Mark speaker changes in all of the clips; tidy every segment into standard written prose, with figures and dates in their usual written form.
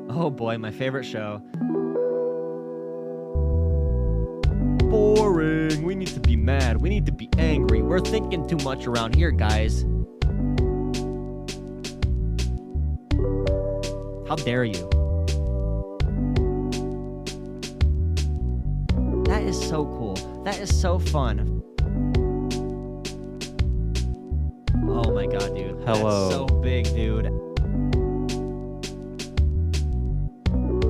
Speaker 1: Oh boy, my favorite show. Boring. We need to be mad. We need to be angry. We're thinking too much around here, guys. How dare you? That is so cool. That is so fun. Oh my god, dude.
Speaker 2: Hello.
Speaker 1: That's so big, dude.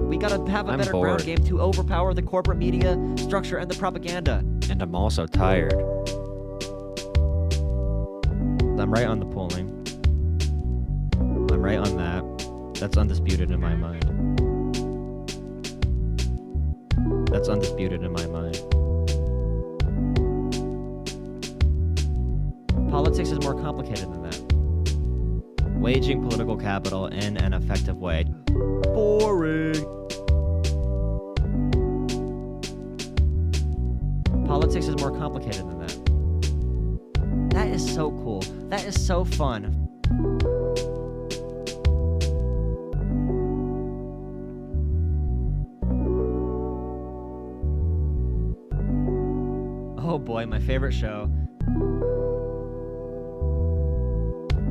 Speaker 1: We gotta have a
Speaker 2: I'm
Speaker 1: better
Speaker 2: bored.
Speaker 1: ground game to overpower the corporate media structure and the propaganda.
Speaker 2: And I'm also tired.
Speaker 1: I'm right on the polling. I'm right on that. That's undisputed in my mind. That's undisputed in my mind. Politics is more complicated than that. Waging political capital in an effective way. Boring. Politics is more complicated than that. That is so cool. That is so fun. Oh boy, my favorite show.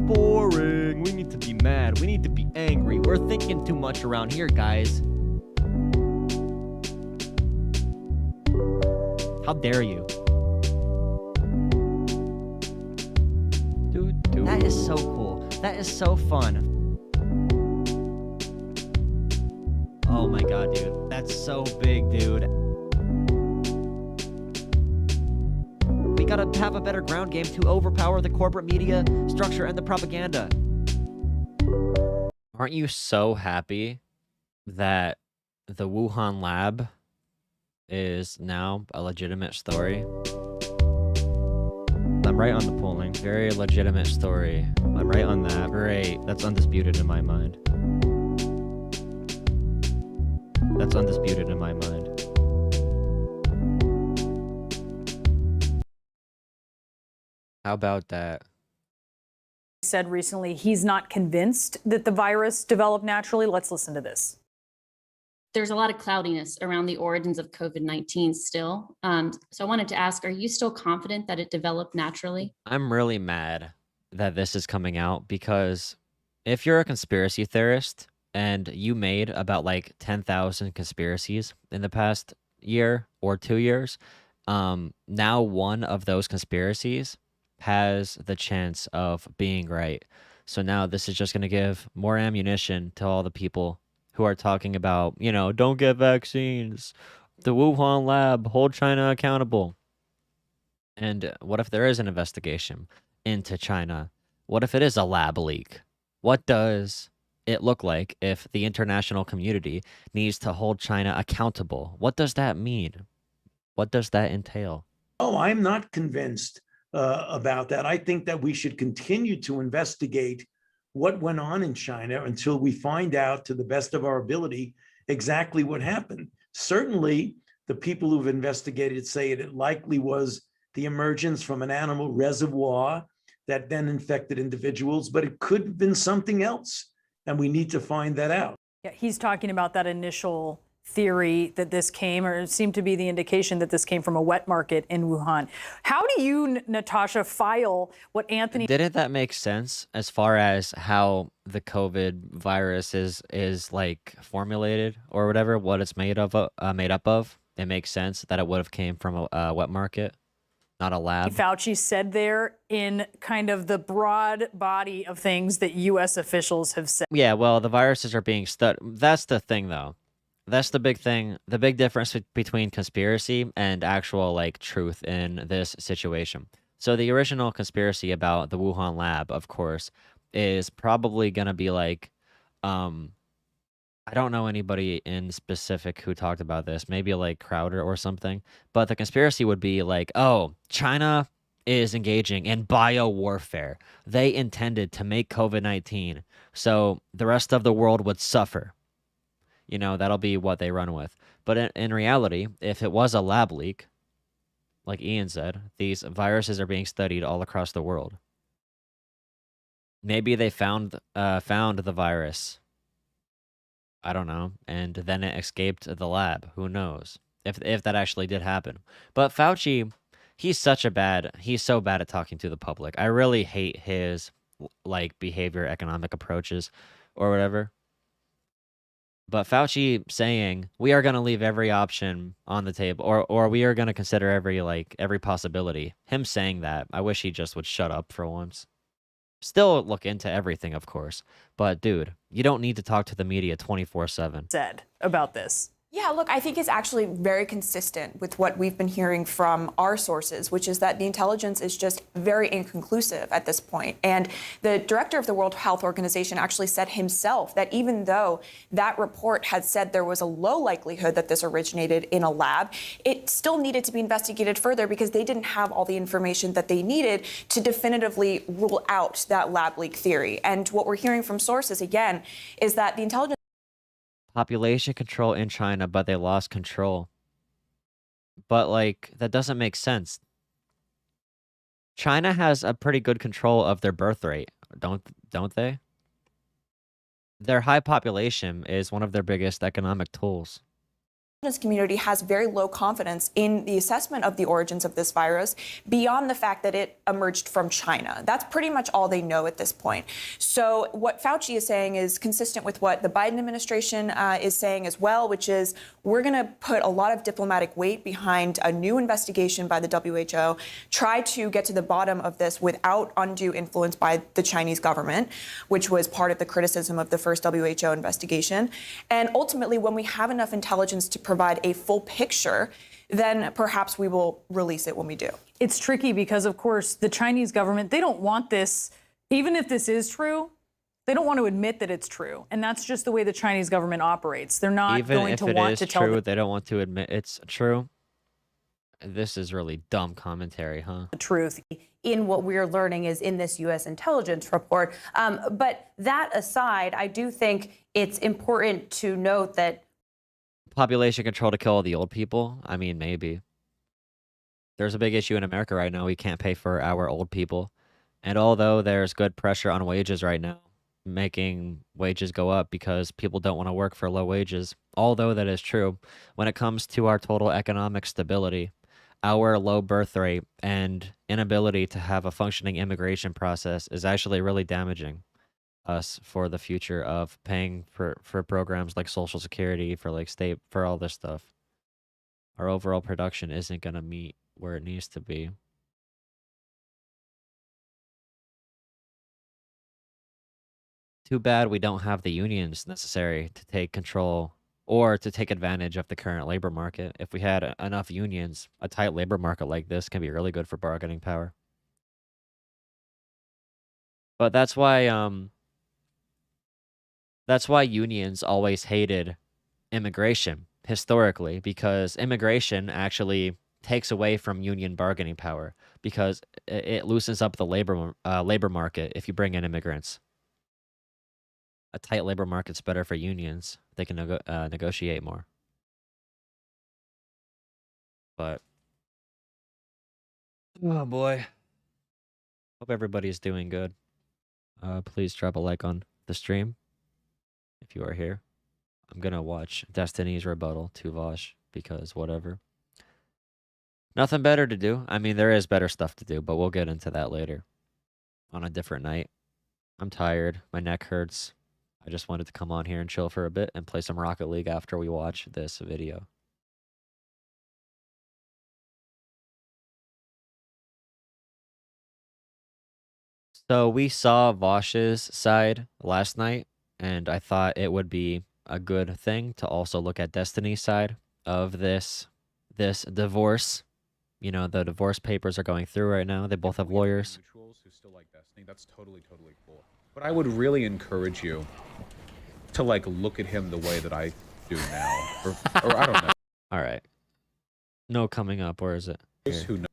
Speaker 1: Boring. We need to be mad. We need to be angry. We're thinking too much around here, guys. How dare you? That is so cool. That is so fun. Oh my god, dude. That's so big, dude. We gotta have a better ground game to overpower the corporate media structure and the propaganda.
Speaker 2: Aren't you so happy that the Wuhan lab is now a legitimate story?
Speaker 1: I'm right on the polling.
Speaker 2: Very legitimate story.
Speaker 1: I'm right on that.
Speaker 2: Great.
Speaker 1: That's undisputed in my mind. That's undisputed in my mind.
Speaker 2: How about that?
Speaker 3: Said recently he's not convinced that the virus developed naturally. Let's listen to this.
Speaker 4: There's a lot of cloudiness around the origins of COVID-19 still. So I wanted to ask, are you still confident that it developed naturally?
Speaker 2: I'm really mad that this is coming out because if you're a conspiracy theorist and you made about like 10,000 conspiracies in the past year or 2 years, now one of those conspiracies has the chance of being right. So now this is just going to give more ammunition to all the people who are talking about, you know, don't get vaccines, the Wuhan lab, hold China accountable. And what if there is an investigation into China? What if it is a lab leak? What does it look like if the international community needs to hold China accountable? What does that mean? What does that entail?
Speaker 5: Oh, I'm not convinced about that. I think that we should continue to investigate what went on in China until we find out, to the best of our ability, exactly what happened. Certainly, the people who've investigated say it likely was the emergence from an animal reservoir that then infected individuals, but it could have been something else, and we need to find that out.
Speaker 3: Yeah, he's talking about that initial theory that this came, or it seemed to be the indication that this came from a wet market in Wuhan. How do you, Natasha, file what Anthony...
Speaker 2: Didn't that make sense as far as how the COVID virus is like formulated or whatever, what it's made up of? It makes sense that it would have came from a wet market, not a lab.
Speaker 3: Fauci said there in kind of the broad body of things that U.S. officials have said.
Speaker 2: Yeah, well, the viruses are being studied. That's the thing, though. That's the big thing. The big difference between conspiracy and actual like truth in this situation. So the original conspiracy about the Wuhan lab, of course, is probably going to be like, I don't know anybody in specific who talked about this, maybe like Crowder or something, but the conspiracy would be like, oh, China is engaging in bio warfare. They intended to make COVID-19 so the rest of the world would suffer. You know, that'll be what they run with. But in reality, if it was a lab leak, like Ian said, these viruses are being studied all across the world. Maybe they found the virus. I don't know, and then it escaped the lab. Who knows if that actually did happen? But Fauci, he's so bad at talking to the public. I really hate his like behavior economic approaches or whatever. But Fauci saying we are going to leave every option on the table, or we are going to consider every possibility. Him saying that, I wish he just would shut up for once. Still look into everything, of course. But dude, you don't need to talk to the media 24/7.
Speaker 3: Said about this.
Speaker 6: Yeah, look, I think it's actually very consistent with what we've been hearing from our sources, which is that the intelligence is just very inconclusive at this point. And the director of the World Health Organization actually said himself that even though that report had said there was a low likelihood that this originated in a lab, it still needed to be investigated further because they didn't have all the information that they needed to definitively rule out that lab leak theory. And what we're hearing from sources, again, is that the intelligence
Speaker 2: Population control in China, but they lost control. But like that doesn't make sense. China has a pretty good control of their birth rate, don't they? Their high population is one of their biggest economic tools.
Speaker 6: community has very low confidence in the assessment of the origins of this virus beyond the fact that it emerged from China. That's pretty much all they know at this point. So what Fauci is saying is consistent with what the Biden administration is saying as well, which is we're going to put a lot of diplomatic weight behind a new investigation by the WHO, try to get to the bottom of this without undue influence by the Chinese government, which was part of the criticism of the first WHO investigation. And ultimately, when we have enough intelligence to provide a full picture, then perhaps we will release it when we do.
Speaker 3: It's tricky because, of course, the Chinese government, they don't want this, even if this is true, they don't want to admit that it's true. And that's just the way the Chinese government operates. They're not
Speaker 2: Even
Speaker 3: going
Speaker 2: if
Speaker 3: to
Speaker 2: it
Speaker 3: want
Speaker 2: is
Speaker 3: to tell
Speaker 2: true, they don't want to admit it's true. This is really dumb commentary, huh?
Speaker 3: the truth.
Speaker 7: In what we're learning is in this U.S. intelligence report. But that aside, I do think it's important to note that
Speaker 2: Population control to kill all the old people? I mean, maybe. There's a big issue in America right now. We can't pay for our old people. And although there's good pressure on wages right now, making wages go up because people don't want to work for low wages, although that is true, when it comes to our total economic stability, our low birth rate and inability to have a functioning immigration process is actually really damaging us for the future of paying for programs like Social Security, for like state, for all this stuff. Our overall production isn't going to meet where it needs to be. Too bad we don't have the unions necessary to take control or to take advantage of the current labor market. If we had enough unions, a tight labor market like this can be really good for bargaining power. But that's why unions always hated immigration historically, because immigration actually takes away from union bargaining power because it loosens up the labor market if you bring in immigrants. A tight labor market's better for unions. They can negotiate more. But oh boy, hope everybody's doing good. Please drop a like on the stream if you are here. I'm gonna watch Destiny's rebuttal to Vaush because whatever. Nothing better to do. I mean, there is better stuff to do, but we'll get into that later on a different night. I'm tired. My neck hurts. I just wanted to come on here and chill for a bit and play some Rocket League after we watch this video. So we saw Vaush's side last night, and I thought it would be a good thing to also look at Destiny's side of this divorce. You know, the divorce papers are going through right now. They both have lawyers.
Speaker 8: Who still like Destiny, that's totally cool. But I would really encourage you to like look at him the way that I do now, or I don't know.
Speaker 2: All right. No coming up, or is it?
Speaker 8: Who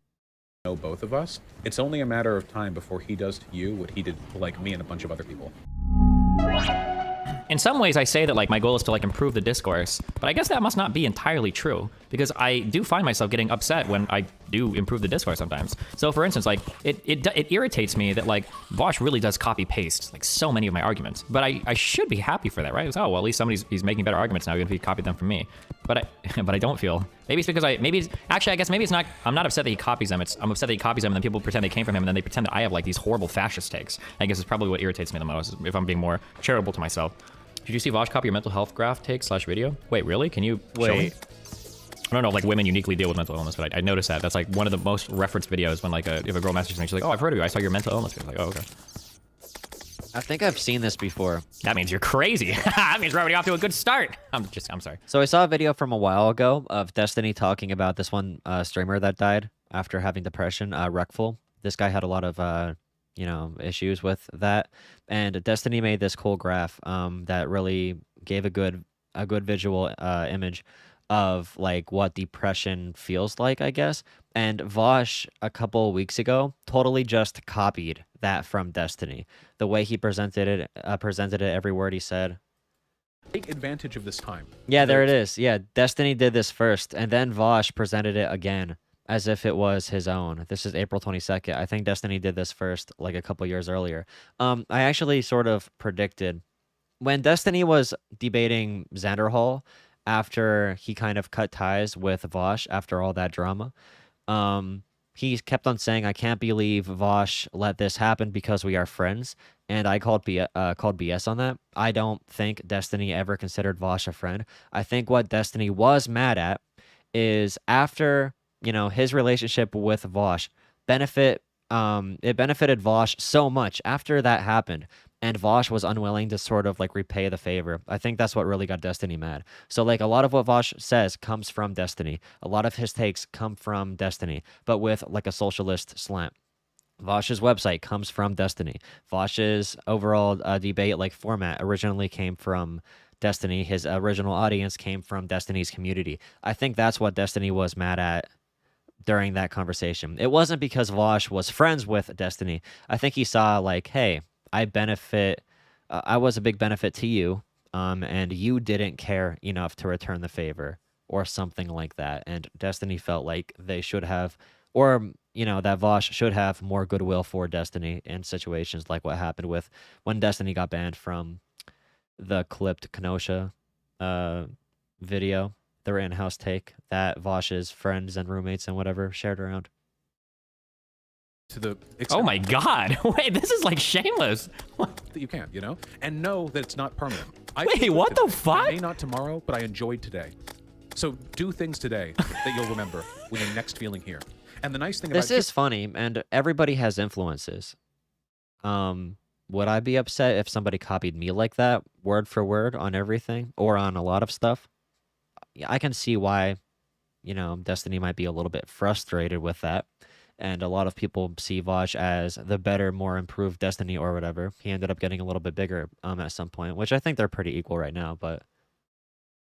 Speaker 8: know both of us. It's only a matter of time before he does to you what he did to like me and a bunch of other people.
Speaker 9: in some ways I say that like my goal is to like improve the discourse, but I guess that must not be entirely true, because I do find myself getting upset when I do improve the discourse sometimes. So for instance, like it irritates me that like Vaush really does copy paste like so many of my arguments, but I should be happy for that, right? It's, oh, well, at least he's making better arguments now, even if he copied them from me. But I don't feel, maybe it's because actually I guess maybe it's not, I'm not upset that he copies them. I'm upset that he copies them and then people pretend they came from him and then they pretend that I have like these horrible fascist takes. I guess it's probably what irritates me the most, if I'm being more charitable to myself. Did you see Vaush copy your mental health graph take / video? Wait, really? Can you show me? I don't know if like women uniquely deal with mental illness, but I noticed that. That's like one of the most referenced videos when like if a girl messages me, she's like, oh, I've heard of you. I saw your mental illness. I was like, oh, okay.
Speaker 2: I think I've seen this before.
Speaker 9: That means you're crazy. That means we're already off to a good start. I'm sorry.
Speaker 2: So I saw a video from a while ago of Destiny talking about this one streamer that died after having depression, Wreckful. This guy had a lot of, issues with that. And Destiny made this cool graph that really gave a good visual image of like what depression feels like, I guess. And Vaush a couple of weeks ago totally just copied that from Destiny. The way he presented it, every word he said.
Speaker 8: Take advantage of this time.
Speaker 2: Yeah, there it is. Yeah, Destiny did this first, and then Vaush presented it again as if it was his own. This is April 22nd. I think Destiny did this first, like a couple years earlier. I actually sort of predicted when Destiny was debating Xanderhall after he kind of cut ties with Vaush after all that drama. He kept on saying, I can't believe Vaush let this happen because we are friends. And I called BS on that. I don't think Destiny ever considered Vaush a friend. I think what Destiny was mad at is after, his relationship with Vaush benefited Vaush so much after that happened. And Vaush was unwilling to sort of like repay the favor. I think that's what really got Destiny mad. So like a lot of what Vaush says comes from Destiny. A lot of his takes come from Destiny, but with like a socialist slant. Vaush's website comes from Destiny. Vaush's overall debate like format originally came from Destiny. His original audience came from Destiny's community. I think that's what Destiny was mad at during that conversation. It wasn't because Vaush was friends with Destiny. I think he saw like, hey, I was a big benefit to you, and you didn't care enough to return the favor or something like that. And Destiny felt like they should have, or, that Vaush should have more goodwill for Destiny in situations like what happened with when Destiny got banned from the clipped Kenosha video, their in-house take that Vaush's friends and roommates and whatever shared around.
Speaker 8: To the
Speaker 9: oh my God! Wait, this is like shameless.
Speaker 8: That you can, and know that it's not permanent.
Speaker 9: Wait, what the fuck?
Speaker 8: I may not tomorrow, but I enjoyed today. So do things today that you'll remember when you're next feeling here. And the nice thing about
Speaker 2: this is funny, and everybody has influences. Would I be upset if somebody copied me like that, word for word on everything or on a lot of stuff? I can see why, Destiny might be a little bit frustrated with that. And a lot of people see Vaush as the better, more improved Destiny or whatever. He ended up getting a little bit bigger at some point, which I think they're pretty equal right now, but...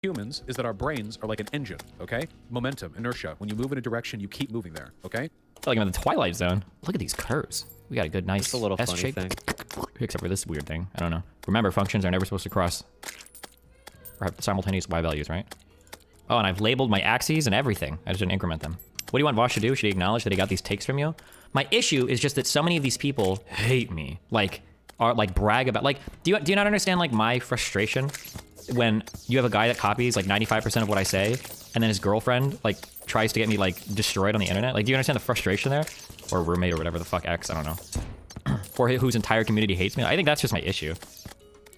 Speaker 8: humans is that our brains are like an engine, okay? Momentum, inertia. When you move in a direction, you keep moving there, okay?
Speaker 9: I feel like I'm in the Twilight Zone. Look at these curves. We got a good, nice
Speaker 2: It's a little funny
Speaker 9: S-shape.
Speaker 2: thing.
Speaker 9: Except for this weird thing. I don't know. Remember, functions are never supposed to cross or have simultaneous Y values, right? Oh, and I've labeled my axes and everything. I just didn't increment them. What do you want Vaush to do? Should he acknowledge that he got these takes from you? My issue is just that so many of these people hate me. Like, are like brag about, like, do you not understand like my frustration when you have a guy that copies like 95% of what I say and then his girlfriend like tries to get me like destroyed on the internet? Like, do you understand the frustration there? Or roommate or whatever the fuck, ex, I don't know. Or whose entire community hates me? I think that's just my issue.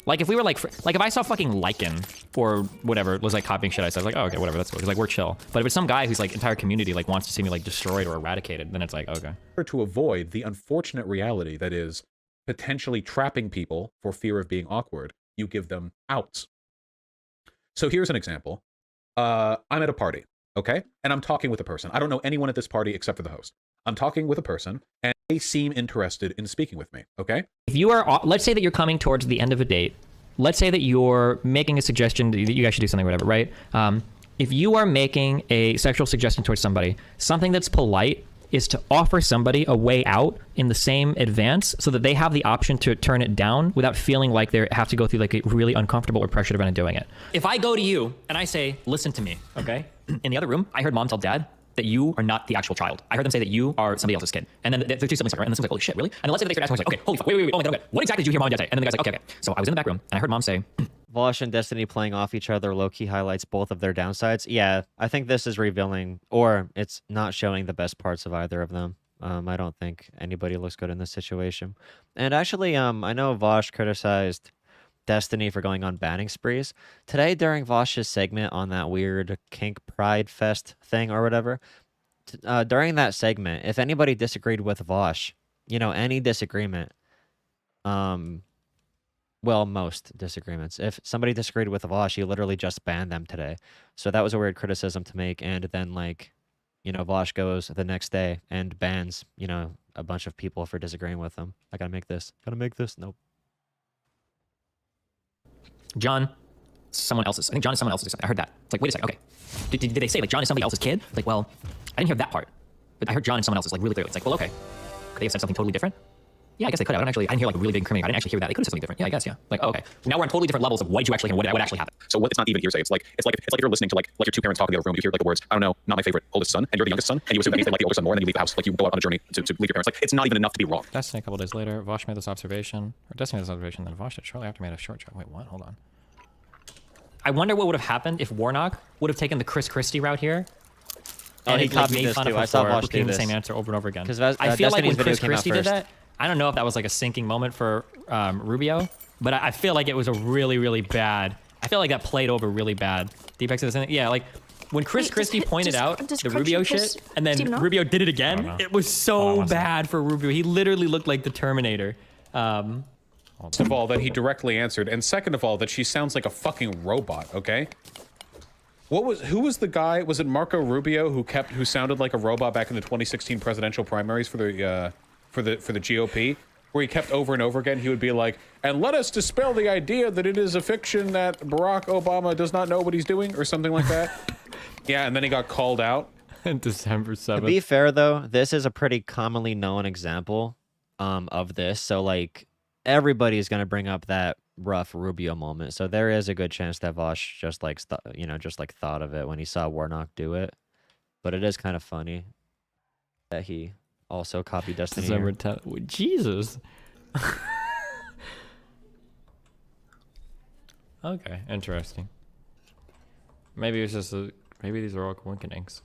Speaker 9: Like, if we were like if I saw fucking Lycan or whatever was like copying shit I said, I was like, oh, okay, whatever, that's cool. Because like, we're chill. But if it's some guy whose like entire community like wants to see me like destroyed or eradicated, then it's like, okay.
Speaker 8: To avoid the unfortunate reality that is potentially trapping people for fear of being awkward, you give them outs. So here's an example. I'm at a party, okay? And I'm talking with a person. I don't know anyone at this party except for the host. I'm talking with a person, and they seem interested in speaking with me, okay?
Speaker 9: If you are, let's say that you're coming towards the end of a date. Let's say that you're making a suggestion that you guys should do something, whatever, right? If you are making a sexual suggestion towards somebody, something that's polite is to offer somebody a way out in the same advance so that they have the option to turn it down without feeling like they have to go through like a really uncomfortable or pressured event of doing it. If I go to you and I say, listen to me, okay? In the other room, I heard mom tell dad that you are not the actual child. I heard them say that you are somebody else's kid. And then the two siblings, right? And the siblings like, holy shit, really? And then let's say they start asking, like, okay, holy fuck, wait, oh my God, okay. What exactly did you hear mom and dad say? And then the guy's like, okay. So I was in the back room and I heard mom say,
Speaker 2: Vaush and Destiny playing off each other low-key highlights both of their downsides. Yeah, I think this is revealing, or it's not showing the best parts of either of them. I don't think anybody looks good in this situation. And actually, I know Vaush criticized Destiny for going on banning sprees. Today, during Vaush's segment on that weird kink pride fest thing or whatever, during that segment, if anybody disagreed with Vaush, you know, any disagreement, well, most disagreements. If somebody disagreed with Vaush, he literally just banned them today. So that was a weird criticism to make. And then, like, you know, Vaush goes the next day and bans, you know, a bunch of people for disagreeing with him. I gotta make this. Gotta make this. Nope.
Speaker 9: John, someone else's. I think John is someone else's. I heard that. It's like, wait a second. Okay. Did they say like John is somebody else's kid? Like, well, I didn't hear that part. But I heard John is someone else's like really clearly. It's like, well, okay. Could they have said something totally different? Yeah, I guess they could have. I didn't hear like really big incriminating. I didn't actually hear that. They could have said something different. Yeah, I guess, yeah. Like, oh, okay. Now we're on totally different levels of what did you actually hear, what actually happened.
Speaker 8: So what? It's not even hearsay. It's like if you're listening to like your two parents talk in the other room, you hear like the words, I don't know, not my favorite oldest son, and you're the youngest son, and you assume that means they like the older son more, and then you leave the house, like you go out on a journey to leave your parents. Like, it's not even enough to be wrong.
Speaker 9: Destiny a couple days later, Vaush made this observation, or Destiny made this observation, then Vaush did shortly after made a short joke. Wait, what? Hold on. I wonder what would have happened if Warnock would have taken the Chris Christie route here.
Speaker 2: Oh, he
Speaker 9: it, like,
Speaker 2: copied
Speaker 9: made
Speaker 2: this
Speaker 9: fun
Speaker 2: too.
Speaker 9: of
Speaker 2: I saw
Speaker 9: for
Speaker 2: Vaush do
Speaker 9: repeating the
Speaker 2: this.
Speaker 9: same answer over and over again.
Speaker 2: 'Cause
Speaker 9: I feel like when
Speaker 2: Destiny's video
Speaker 9: Chris
Speaker 2: came out
Speaker 9: Christie did
Speaker 2: first.
Speaker 9: that, I don't know if that was like a sinking moment for Rubio, but I feel like it was a really, really bad. I feel like that played over really bad. Deepex is in it. Yeah, like when Chris Christie pointed out the Rubio shit, and then Rubio did it again, it was so bad for Rubio. He literally looked like the Terminator.
Speaker 8: First of all, that he directly answered, and second of all, that she sounds like a fucking robot. Okay. Who was the guy? Was it Marco Rubio who sounded like a robot back in the 2016 presidential primaries for the GOP, where he kept over and over again, he would be like, and let us dispel the idea that it is a fiction that Barack Obama does not know what he's doing, or something like that. Yeah, and then he got called out.
Speaker 9: December 7th.
Speaker 2: To be fair, though, this is a pretty commonly known example of this. So, like, everybody's going to bring up that rough Rubio moment. So there is a good chance that Vaush just, like, thought of it when he saw Warnock do it. But it is kind of funny that he also copied Destiny.
Speaker 9: December 10th. Jesus. Okay, interesting. Maybe it's just maybe these are all coincidence.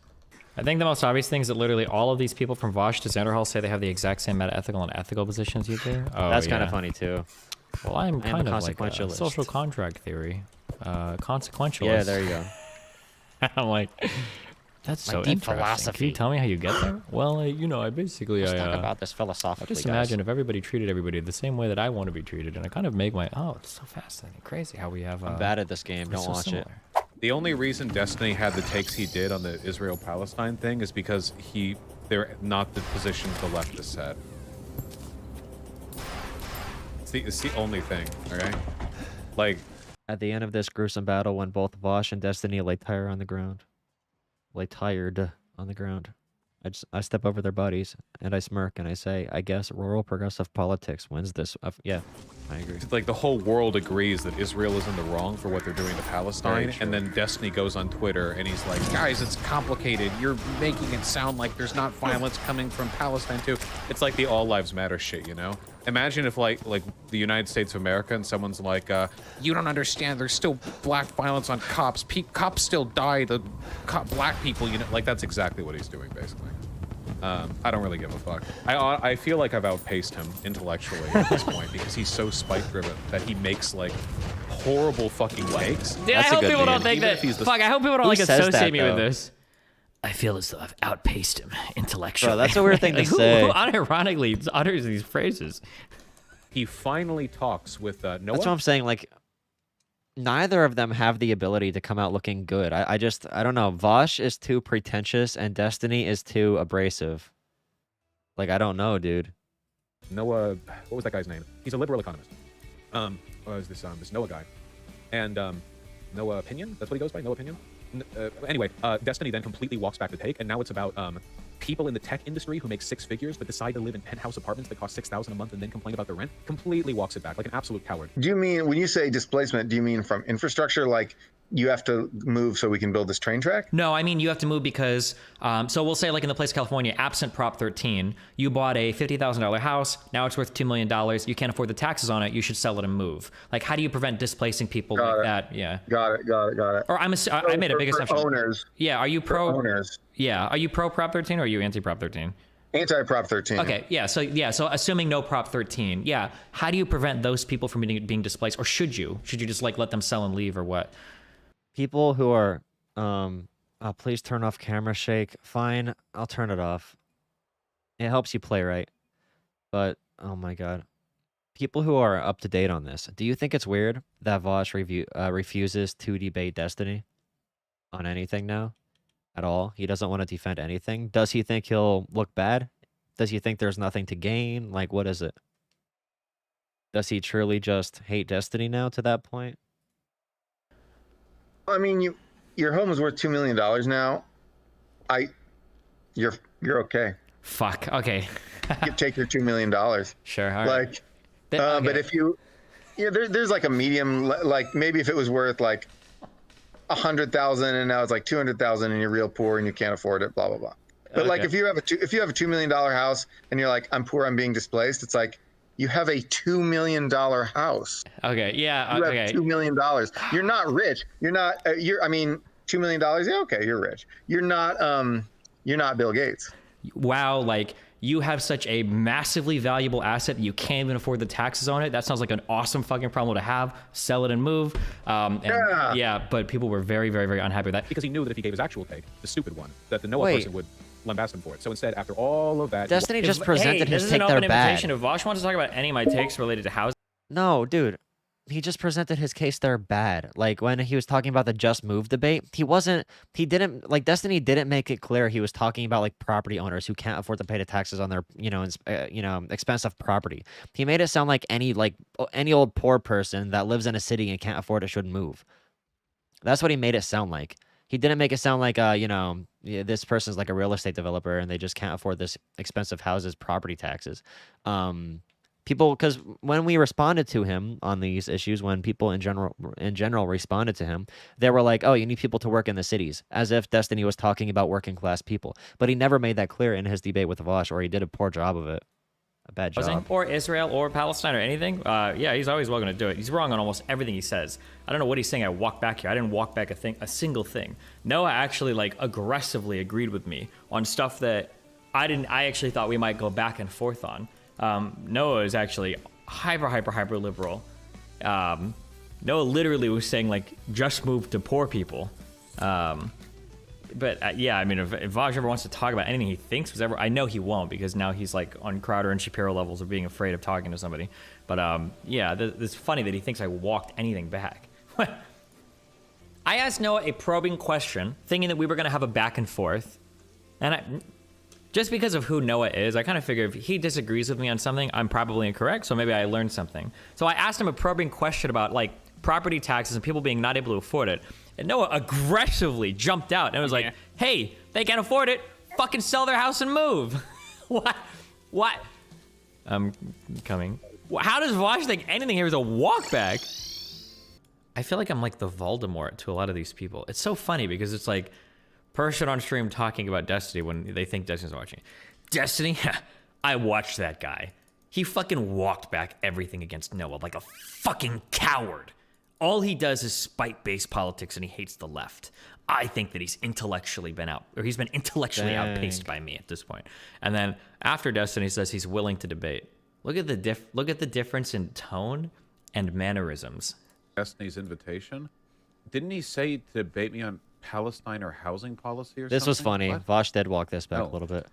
Speaker 9: I think the most obvious thing is that literally all of these people from Vaush to Xanderhall say they have the exact same meta-ethical and ethical positions you do. Oh,
Speaker 2: That's kind of funny too.
Speaker 9: Well, I'm kind
Speaker 2: a
Speaker 9: of like a
Speaker 2: consequentialist.
Speaker 9: social contract theory. Consequentialist.
Speaker 2: Yeah, there you go.
Speaker 9: I'm like, that's
Speaker 2: My
Speaker 9: so
Speaker 2: deep
Speaker 9: interesting. Can
Speaker 2: philosophy.
Speaker 9: you tell me how you get there? Well, you know, I basically
Speaker 2: Let's talk about this
Speaker 9: I
Speaker 2: philosophically,
Speaker 9: just
Speaker 2: guys.
Speaker 9: imagine if everybody treated everybody the same way that I want to be treated, and I kind of make my it's so fascinating, crazy how we have.
Speaker 2: I'm bad at this game.
Speaker 9: we're
Speaker 2: Don't
Speaker 9: so
Speaker 2: watch it.
Speaker 9: similar.
Speaker 8: The only reason Destiny had the takes he did on the Israel-Palestine thing is because they're not the positions the leftists had. It's the only thing, okay? Like,
Speaker 2: At the end of this gruesome battle, when both Vaush and Destiny lay tired on the ground, I step over their bodies and I smirk and I say, I guess rural progressive politics wins this. Yeah, I agree.
Speaker 8: like the whole world agrees that Israel is in the wrong for what they're doing to Palestine,
Speaker 2: Very true.
Speaker 8: and then Destiny goes on Twitter and he's like, guys, it's complicated. You're making it sound like there's not violence coming from Palestine too. It's like the all lives matter shit, you know? Imagine if like the United States of America and someone's like, you don't understand, there's still black violence on cops. Cops still die, black people, you know? Like, that's exactly what he's doing, basically. I don't really give a fuck. I feel like I've outpaced him intellectually at this point because he's so spite-driven that he makes, like, horrible fucking takes.
Speaker 9: Dude, I
Speaker 2: That's a
Speaker 9: hope
Speaker 2: good
Speaker 9: people don't
Speaker 2: meme.
Speaker 9: think
Speaker 8: Even
Speaker 9: that.
Speaker 8: if he's the-
Speaker 9: Fuck, I hope people don't
Speaker 2: Who
Speaker 9: like
Speaker 2: says that,
Speaker 9: associate me with
Speaker 2: though?
Speaker 9: this. I feel as though I've outpaced him intellectually.
Speaker 2: Bro, that's a weird thing to
Speaker 9: Like,
Speaker 2: say.
Speaker 9: Who unironically utters these phrases?
Speaker 8: He finally talks with Noah.
Speaker 2: That's what I'm saying. Like, neither of them have the ability to come out looking good. I don't know. Vaush is too pretentious and Destiny is too abrasive. Like, I don't know, dude.
Speaker 8: Noah, what was that guy's name? He's a liberal economist. What was this Noah guy? And Noah Opinion? That's what he goes by, Noah Opinion? Anyway, Destiny then completely walks back the take, and now it's about people in the tech industry who make 6 figures but decide to live in penthouse apartments that cost $6,000 a month and then complain about the rent, completely walks it back like an absolute coward.
Speaker 10: Do you mean, when you say displacement, do you mean from infrastructure, like you have to move so we can build this train track?
Speaker 9: No, I mean you have to move because, so we'll say like in the place California, absent Prop 13, you bought a $50,000 house, now it's worth $2 million, you can't afford the taxes on it, you should sell it and move. Like, how do you prevent displacing people like that? Yeah.
Speaker 10: Got it.
Speaker 9: Or I made a big assumption.
Speaker 10: Owners.
Speaker 9: Yeah, are you pro?
Speaker 10: Owners.
Speaker 9: Yeah, are you pro Prop 13 or are you anti Prop 13?
Speaker 10: Anti-Prop 13.
Speaker 9: Okay, so assuming no Prop 13, yeah, how do you prevent those people from being displaced, or should you? Should you just like let them sell and leave, or what?
Speaker 2: People who are, please turn off camera shake. Fine, I'll turn it off. It helps you play right. But, oh my god. People who are up to date on this, do you think it's weird that Vaush refuses to debate Destiny on anything now? At all? He doesn't want to defend anything? Does he think he'll look bad? Does he think there's nothing to gain? Like, what is it? Does he truly just hate Destiny now to that point?
Speaker 10: I mean, your home is worth $2 million now. You're okay.
Speaker 9: Fuck. Okay.
Speaker 10: You take your $2 million.
Speaker 9: Sure. All right.
Speaker 10: Like, but if there's like a medium, like maybe if it was worth like 100,000 and now it's like 200,000 and you're real poor and you can't afford it, blah blah blah. But like if you have a $2 million house and you're like, I'm poor, I'm being displaced, it's like you have a $2 million house.
Speaker 9: Okay. Yeah.
Speaker 10: You
Speaker 9: Okay.
Speaker 10: have $2 million. You're not rich. You're not. I mean, $2 million. Yeah. Okay. You're rich. You're not. You're not Bill Gates.
Speaker 9: Wow. Like, you have such a massively valuable asset that you can't even afford the taxes on it. That sounds like an awesome fucking problem to have. Sell it and move. Yeah, but people were very, very, very unhappy with that.
Speaker 8: Because he knew that if he gave his actual take, the stupid one, that the Noah person would lambast him for it. So instead, after all of that...
Speaker 2: Destiny just presented his take
Speaker 9: there
Speaker 2: they're bad.
Speaker 9: Invitation. If Vaush wants to talk about any of my takes related to housing...
Speaker 2: No, dude. He just presented his case they're bad. Like, when he was talking about the just move debate, Destiny didn't make it clear he was talking about, like, property owners who can't afford to pay the taxes on their, expensive property. He made it sound like any old poor person that lives in a city and can't afford it should move. That's what he made it sound like. He didn't make it sound like, this person's like a real estate developer and they just can't afford this expensive houses, property taxes. Because when we responded to him on these issues, when people in general responded to him, they were like, oh, you need people to work in the cities, as if Destiny was talking about working class people. But he never made that clear in his debate with Vaush, or he did a poor job of it. A bad job.
Speaker 9: Or Israel or Palestine or anything. Yeah, he's always welcome to do it. He's wrong on almost everything he says. I don't know what he's saying. I walked back here. I didn't walk back a single thing. Noah actually aggressively agreed with me on stuff that I actually thought we might go back and forth on. Noah is actually hyper liberal. Noah literally was saying just move to poor people. But yeah, I mean, if Vaush ever wants to talk about anything he thinks was ever, I know he won't, because now he's on Crowder and Shapiro levels of being afraid of talking to somebody. But yeah, it's funny that he thinks I walked anything back. I asked Noah a probing question, thinking that we were going to have a back and forth, and just because of who Noah is, I kind of figure if he disagrees with me on something, I'm probably incorrect, so maybe I learned something. So I asked him a probing question about property taxes and people being not able to afford it. And Noah aggressively jumped out and was like, hey, they can't afford it, fucking sell their house and move. What? I'm coming. How does Vaush think anything here is a walk back? I feel like I'm like the Voldemort to a lot of these people. It's so funny because it's like, person on stream talking about Destiny when they think Destiny's watching. Destiny? I watched that guy. He fucking walked back everything against Noah like a fucking coward. All he does is spite-based politics and he hates the left. I think that he's been intellectually outpaced by me at this point. And then after Destiny says he's willing to debate. Look at the difference in tone and mannerisms.
Speaker 8: Destiny's invitation? Didn't he say to debate me on Palestine or housing policy or
Speaker 2: this
Speaker 8: something?
Speaker 2: was funny.
Speaker 8: What?
Speaker 2: Vaush did walk this back a little bit.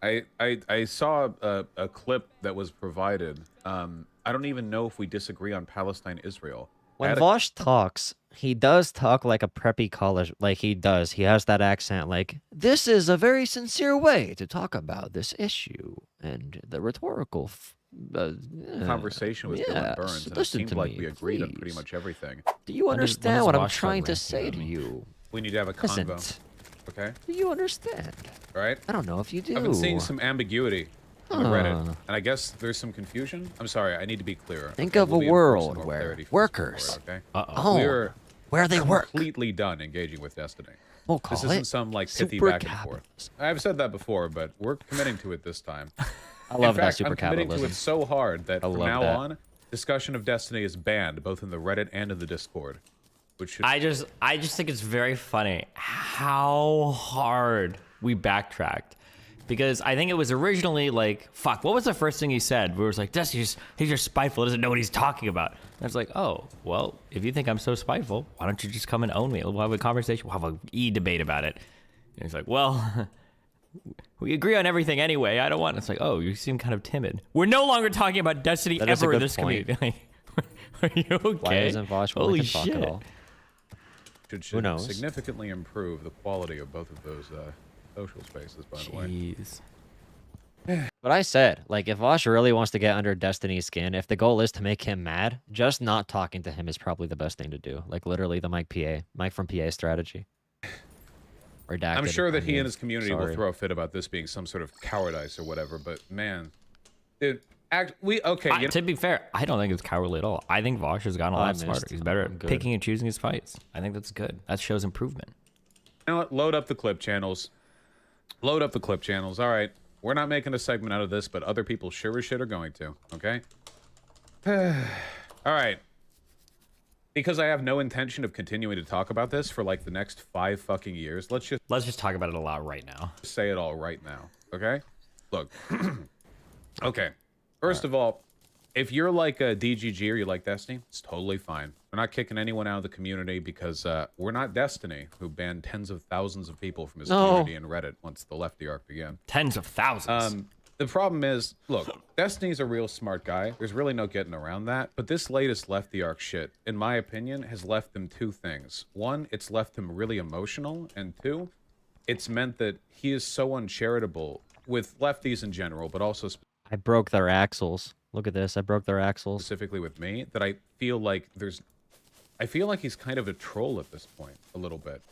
Speaker 8: I saw a clip that was provided. I don't even know if we disagree on Palestine, Israel.
Speaker 2: When Vaush talks, he does talk like a preppy college. He does. He has that accent. This is a very sincere way to talk about this issue, and the rhetorical
Speaker 8: conversation with Dylan Burns, and it seemed like we agreed on pretty much everything.
Speaker 2: Do you understand what I'm trying to say to you?
Speaker 8: We need to have a convo. Okay.
Speaker 2: Do you understand?
Speaker 8: Right.
Speaker 2: I don't know if you do.
Speaker 8: I've been seeing some ambiguity on the Reddit, and I guess there's some confusion. I'm sorry, I need to be clearer.
Speaker 2: Think
Speaker 8: Okay,
Speaker 2: of
Speaker 8: we'll
Speaker 2: a
Speaker 8: be enforcing
Speaker 2: world
Speaker 8: more
Speaker 2: where
Speaker 8: clarity from this
Speaker 2: workers.
Speaker 8: point forward, okay?
Speaker 2: Oh,
Speaker 8: We're
Speaker 2: where they work.
Speaker 8: completely done engaging with Destiny.
Speaker 2: We'll call
Speaker 8: This
Speaker 2: it
Speaker 8: isn't some like pithy
Speaker 2: super
Speaker 8: back and forth. I've said that before, but we're committing to it this time.
Speaker 2: I love
Speaker 8: In fact,
Speaker 2: that super
Speaker 8: I'm committing to
Speaker 2: capitalism.
Speaker 8: it so hard that from
Speaker 2: love
Speaker 8: now
Speaker 2: that.
Speaker 8: on, discussion of Destiny is banned both in the Reddit and in the Discord. Which should...
Speaker 9: I just think it's very funny how hard we backtracked. Because I think it was originally like, fuck, what was the first thing he said? We were like, he's just spiteful, doesn't know what he's talking about. And I was like, oh, well, if you think I'm so spiteful, why don't you just come and own me? We'll have a conversation, we'll have a e-debate about it. And he's like, well, we agree on everything anyway. I don't want. It's like, oh, you seem kind of timid. We're no longer talking about Destiny
Speaker 2: That is a
Speaker 9: ever in
Speaker 2: good
Speaker 9: this
Speaker 2: point.
Speaker 9: community. Are you okay?
Speaker 2: Why isn't Vaush
Speaker 9: Holy
Speaker 2: willing to talk
Speaker 9: shit.
Speaker 2: at all?
Speaker 8: should
Speaker 2: knows?
Speaker 8: significantly improve the quality of both of those social spaces, by the way.
Speaker 9: Jeez.
Speaker 2: But I said, like, if Vaush really wants to get under Destiny's skin, if the goal is to make him mad, just not talking to him is probably the best thing to do. Like, literally, the Mike from PA strategy. Redacted.
Speaker 8: I'm sure that
Speaker 2: I
Speaker 8: he
Speaker 2: mean,
Speaker 8: and his community will
Speaker 2: sorry.
Speaker 8: throw a fit about this being some sort of cowardice or whatever, but man, dude,
Speaker 9: To be fair, I don't think it's cowardly at all. I think Vaush has gotten a
Speaker 2: I
Speaker 9: lot
Speaker 2: missed.
Speaker 9: smarter. He's better
Speaker 2: I'm
Speaker 9: at
Speaker 2: good.
Speaker 9: picking and choosing his fights. I think that's good. That shows improvement.
Speaker 8: You know what? Load up the clip channels. Load up the clip channels. All right. We're not making a segment out of this, but other people sure as shit are going to. Okay? All right. Because I have no intention of continuing to talk about this for like the next 5 fucking years, let's
Speaker 9: just talk about it a lot right now.
Speaker 8: say it all right now. Okay? Look. Okay. First of all, if you're like a DGG or you like Destiny, it's totally fine. We're not kicking anyone out of the community because we're not Destiny, who banned tens of thousands of people from his community and Reddit once the Lefty arc began.
Speaker 9: Tens of thousands.
Speaker 8: The problem is, look, Destiny's a real smart guy. There's really no getting around that. But this latest Lefty arc shit, in my opinion, has left him 2 things. 1, it's left him really emotional. And 2, it's meant that he is so uncharitable with lefties in general, but also
Speaker 2: I broke their axles. Look at this. I broke their axles.
Speaker 8: specifically with me, that I feel like he's kind of a troll at this point, a little bit.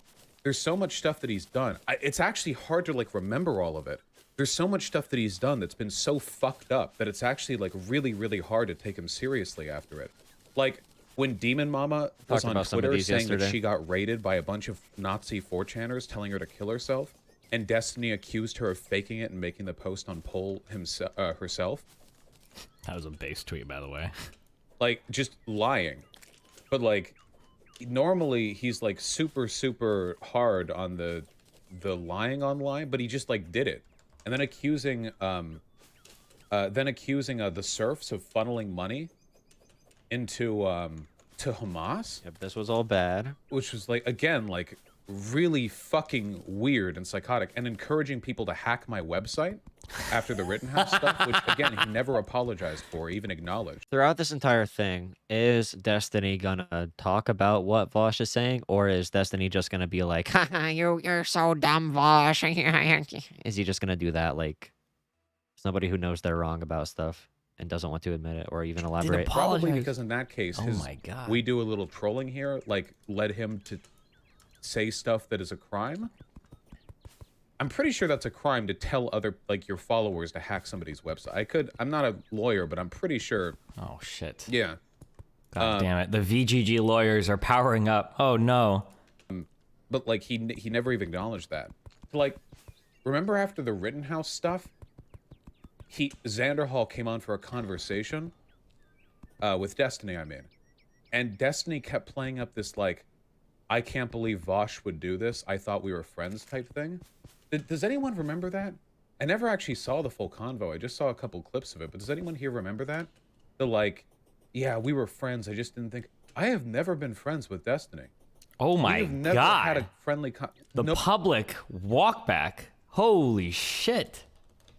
Speaker 8: There's so much stuff that he's done. It's actually hard to like remember all of it. There's so much stuff that he's done that's been so fucked up that it's actually like really, really hard to take him seriously after it. Like when Demon Mama was
Speaker 2: Talked
Speaker 8: on
Speaker 2: about some of
Speaker 8: Twitter
Speaker 2: these
Speaker 8: saying that
Speaker 2: yesterday.
Speaker 8: she got raided by a bunch of Nazi 4chaners telling her to kill herself, and Destiny accused her of faking it and making the post on Poll herself.
Speaker 9: That was a base tweet, by the way.
Speaker 8: Like just lying. But like normally he's like super hard on the lying online, but he just like did it. And then accusing the serfs of funneling money into to Hamas,
Speaker 2: Yep, this was all bad.
Speaker 8: which was like again like really fucking weird and psychotic, and encouraging people to hack my website after the Rittenhouse stuff, which again he never apologized for, or even acknowledged.
Speaker 2: Throughout this entire thing, is Destiny gonna talk about what Vaush is saying, or is Destiny just gonna be like, haha, you're so dumb, Vaush? Is he just gonna do that like somebody who knows they're wrong about stuff and doesn't want to admit it or even elaborate?
Speaker 8: Probably because in that case,
Speaker 9: Oh my God.
Speaker 8: we do a little trolling here, like led him to say stuff that is a crime. I'm pretty sure that's a crime to tell other like your followers to hack somebody's website. I'm not a lawyer, but I'm pretty sure.
Speaker 9: Oh, shit.
Speaker 8: Yeah.
Speaker 9: God damn it. The VGG lawyers are powering up. Oh, no.
Speaker 8: But like he never even acknowledged that. Like, remember after the Rittenhouse stuff, Xander Hall came on for a conversation with Destiny, I mean, and Destiny kept playing up this like, I can't believe Vaush would do this. I thought we were friends type thing. Does anyone remember that? I never actually saw the full convo. I just saw a couple clips of it. But does anyone here remember that? The like, yeah, we were friends. I just didn't think. I have never been friends with Destiny.
Speaker 9: Oh my
Speaker 8: We've never
Speaker 9: God.
Speaker 8: had a friendly.
Speaker 9: The public walk back. Holy shit.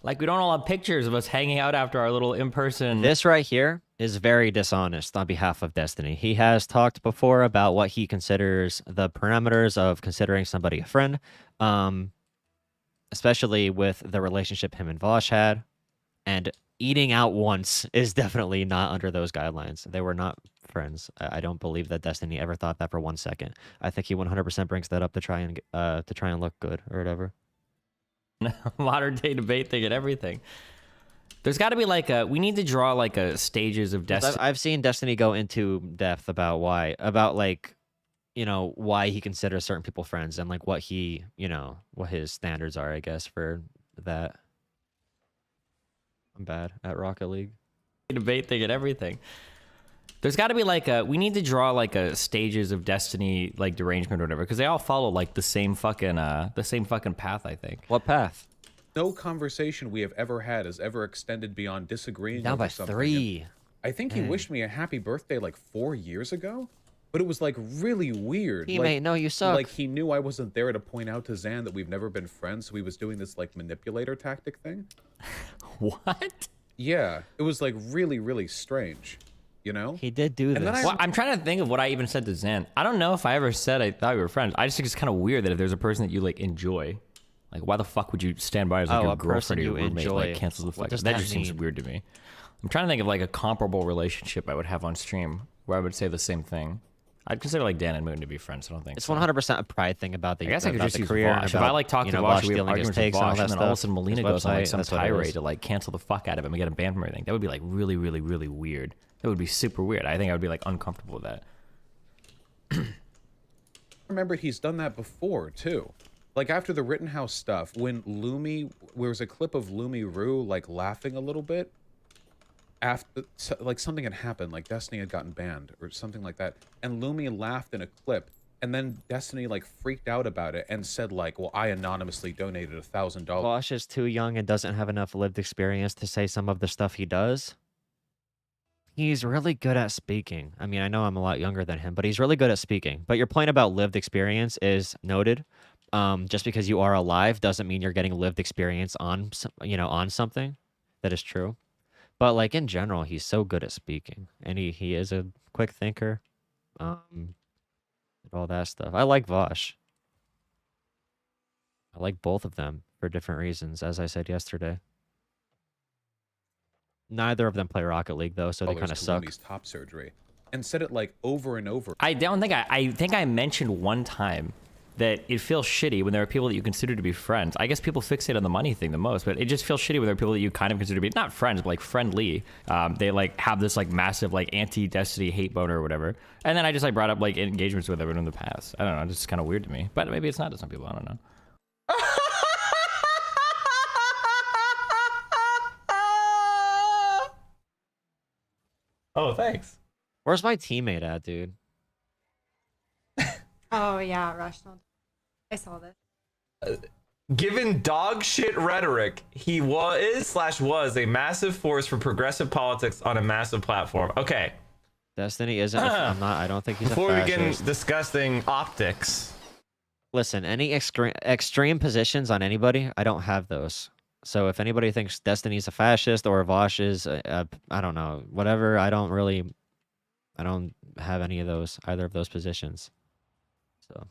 Speaker 9: Like we don't all have pictures of us hanging out after our little in-person.
Speaker 2: This right here is very dishonest on behalf of Destiny. He has talked before about what he considers the parameters of considering somebody a friend, especially with the relationship him and Vaush had. And eating out once is definitely not under those guidelines. They were not friends. I don't believe that Destiny ever thought that for 1 second. I think he 100% brings that up to try and look good or whatever.
Speaker 9: Modern day debate thing and everything. There's got to be like a. We need to draw like a stages of Destiny.
Speaker 2: I've seen Destiny go into depth about why, like, you know, why he considers certain people friends and like what he, you know, what his standards are, I guess, for that. I'm bad at Rocket League.
Speaker 9: Debate thing and everything. There's got to be like a. We need to draw like a stages of Destiny like derangement or whatever, because they all follow like the same fucking path. I think.
Speaker 2: What path?
Speaker 8: No conversation we have ever had has ever extended beyond disagreeing
Speaker 2: Down
Speaker 8: over
Speaker 2: by
Speaker 8: something.
Speaker 2: 3.
Speaker 8: I think he wished me a happy birthday like 4 years ago, but it was like really weird.
Speaker 2: Teammate, no, you suck.
Speaker 8: Like he knew I wasn't there to point out to Zan that we've never been friends, so he was doing this like manipulator tactic thing.
Speaker 9: What?
Speaker 8: Yeah, it was like really, really strange. You know?
Speaker 2: He did do this.
Speaker 9: Well, I'm trying to think of what I even said to Zan. I don't know if I ever said I thought we were friends. I just think it's kind of weird that if there's a person that you like enjoy, like why the fuck would you stand by as like your girlfriend or your roommate like cancels the fuck? That just seems weird to me. I'm trying to think of like a comparable relationship I would have on stream where I would say the same thing. I'd consider like Dan and Moon to be friends. I don't think
Speaker 2: it's
Speaker 9: so.
Speaker 2: 100% a pride thing about the.
Speaker 9: I guess I could just use
Speaker 2: career.
Speaker 9: Vaush. If I like talk to Vaush, we have
Speaker 2: stealing his
Speaker 9: arguments with
Speaker 2: takes and all
Speaker 9: Vaush,
Speaker 2: that
Speaker 9: and then all of a
Speaker 2: stuff,
Speaker 9: sudden Melina
Speaker 2: his
Speaker 9: goes on like
Speaker 2: website,
Speaker 9: some
Speaker 2: that's what it
Speaker 9: tirade
Speaker 2: is.
Speaker 9: to like cancel the fuck out of him and get him banned from everything. That would be like really, really, really weird. That would be super weird. I think I would be like uncomfortable with that.
Speaker 8: Remember, he's done that before too. Like after the Rittenhouse stuff, when Lumi, there was a clip of Lumi Rue like laughing a little bit. After like something had happened, like Destiny had gotten banned or something like that, and Lumi laughed in a clip, and then Destiny like freaked out about it and said like, "Well, I anonymously donated $1,000."
Speaker 2: Vaush is too young and doesn't have enough lived experience to say some of the stuff he does. He's really good at speaking. I mean, I know I'm a lot younger than him, but he's really good at speaking. But your point about lived experience is noted. Just because you are alive doesn't mean you're getting lived experience on, you know, on something. That is true. But like in general, he's so good at speaking, and he is a quick thinker. And all that stuff. I like Vaush. I like both of them for different reasons, as I said yesterday. Neither of them play Rocket League though, so they kind of suck.
Speaker 8: Lumi's top surgery, and said it like over and over.
Speaker 9: I don't think I think I mentioned one time that it feels shitty when there are people that you consider to be friends. I guess people fixate on the money thing the most, but it just feels shitty when there are people that you kind of consider to be not friends, but like friendly. They like have this like massive like anti-Destiny hate boner or whatever. And then I just like brought up like engagements with everyone in the past. I don't know, it's just kind of weird to me. But maybe it's not to some people. I don't know. Oh, thanks.
Speaker 2: Where's my teammate at, dude?
Speaker 11: Oh yeah, Rush. I saw this.
Speaker 12: Given dog shit rhetoric, he was a massive force for progressive politics on a massive platform. Okay.
Speaker 2: Destiny isn't. I don't think he's
Speaker 12: Before
Speaker 2: a
Speaker 12: we begin
Speaker 2: fascist.
Speaker 12: discussing optics.
Speaker 2: Listen, any extreme positions on anybody, I don't have those. So if anybody thinks Destiny's a fascist or Vaush is, I don't know, whatever, I don't have any of those, either of those positions. So.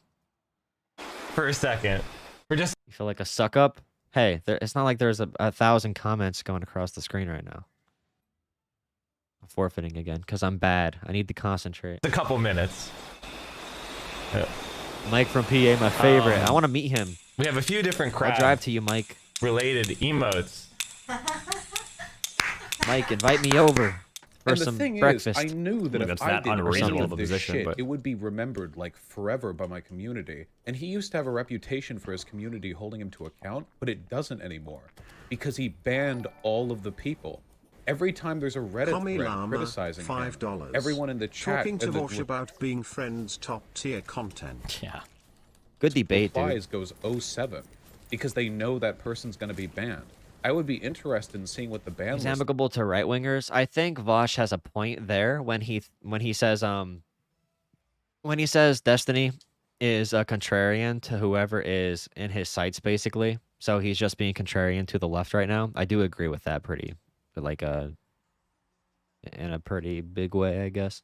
Speaker 12: For a second. We're just.
Speaker 2: You feel like a suck up? Hey, it's not like there's a 1,000 comments going across the screen right now. I'm forfeiting again because I'm bad. I need to concentrate.
Speaker 12: A couple minutes.
Speaker 2: Mike from PA, my favorite. I want to meet him.
Speaker 12: We have a few different crowd
Speaker 2: I'll drive to you, Mike.
Speaker 12: related emotes.
Speaker 2: Mike, invite me over for
Speaker 8: And the
Speaker 2: some
Speaker 8: thing
Speaker 2: breakfast.
Speaker 8: is, I knew that
Speaker 9: That's
Speaker 8: if I
Speaker 9: not
Speaker 8: did any
Speaker 9: unreasonable
Speaker 8: of
Speaker 9: of a
Speaker 8: this
Speaker 9: position,
Speaker 8: shit,
Speaker 9: but-
Speaker 8: it would be remembered like forever by my community. And he used to have a reputation for his community holding him to account, but it doesn't anymore because he banned all of the people. Every time there's a Reddit thread criticizing him, everyone in the chat
Speaker 13: Talking to Vaush about being friends, top tier content.
Speaker 9: Yeah.
Speaker 2: Good debate, dude.
Speaker 8: replies goes 07 because they know that person's going to be banned. I would be interested in seeing what the ban
Speaker 2: He's
Speaker 8: list.
Speaker 2: amicable to right wingers. I think Vaush has a point there when he says Destiny is a contrarian to whoever is in his sights, basically. So he's just being contrarian to the left right now. I do agree with that in a pretty big way, I guess.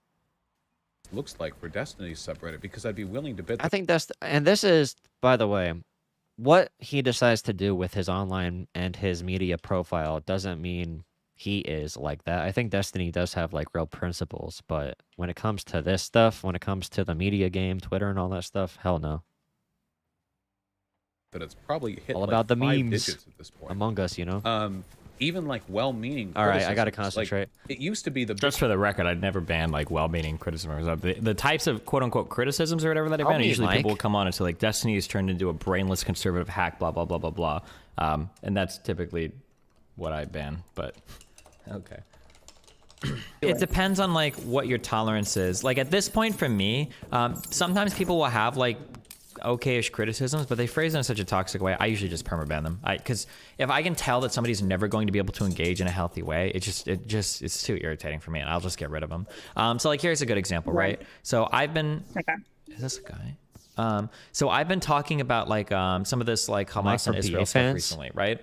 Speaker 8: Looks like for Destiny's subreddit because I'd be willing to bet.
Speaker 2: I think and this is, by the way, what he decides to do with his online and his media profile doesn't mean he is like that. I think Destiny does have like real principles, but when it comes to this stuff, when it comes to the media game, Twitter and all that stuff, hell no.
Speaker 8: That it's probably hit
Speaker 2: All
Speaker 8: like
Speaker 2: about the
Speaker 8: 5
Speaker 2: memes
Speaker 8: digits at this point.
Speaker 2: Among Us, you know.
Speaker 8: Even like well-meaning.
Speaker 2: All right, I gotta
Speaker 8: criticisms,
Speaker 2: concentrate.
Speaker 8: Like, it used to be the
Speaker 9: Just for the record, I'd never ban like well-meaning criticisms. The types of quote-unquote criticisms or whatever that I ban, usually people will come on and say like Destiny is turned into a brainless conservative hack, blah blah blah blah blah, and that's typically what I ban. But okay. It depends on like what your tolerance is. Like at this point for me, sometimes people will have like okay-ish criticisms, but they phrase it in such a toxic way. I usually just permaban them. Because if I can tell that somebody's never going to be able to engage in a healthy way, it's too irritating for me, and I'll just get rid of them. So like here's a good example, right? So I've been. Is this a guy? So I've been talking about like some of this like Hamas and Israel stuff recently, right?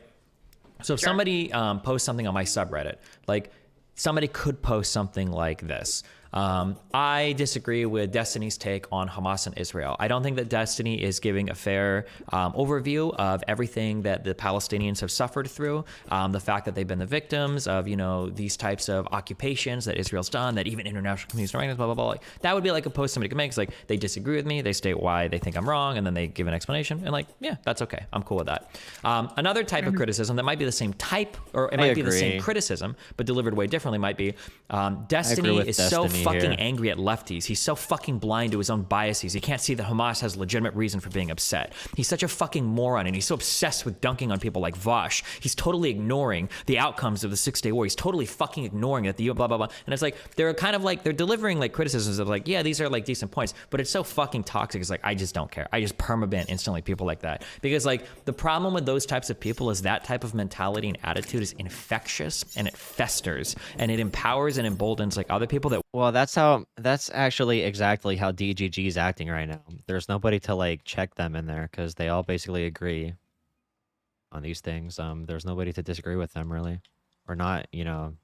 Speaker 9: So if somebody posts something on my subreddit, like somebody could post something like this. I disagree with Destiny's take on Hamas and Israel. I don't think that Destiny is giving a fair overview of everything that the Palestinians have suffered through, the fact that they've been the victims of, you know, these types of occupations that Israel's done, that even international communities are blah, blah, blah. Like, that would be like a post somebody could make. It's like, they disagree with me, they state why they think I'm wrong, and then they give an explanation, and like, yeah, that's okay. I'm cool with that. Another type of criticism that might be the same type, or it might be the same criticism, but delivered way differently might be, Destiny is so fucking angry at lefties. He's so fucking blind to his own biases. He can't see that Hamas has legitimate reason for being upset. He's such a fucking moron, and he's so obsessed with dunking on people like Vaush. He's totally ignoring the outcomes of the 6-day war. He's totally fucking ignoring that the blah, blah, blah. And it's like, they're kind of like, they're delivering like criticisms of like, yeah, these are like decent points, but it's so fucking toxic. It's like, I just don't care. I just permaban instantly people like that. Because like, the problem with those types of people is that type of mentality and attitude is infectious, and it festers, and it empowers and emboldens like other people that.
Speaker 2: Well, that's actually exactly how DGG is acting right now. There's nobody to like check them in there because they all basically agree on these things. There's nobody to disagree with them really, or not. You know,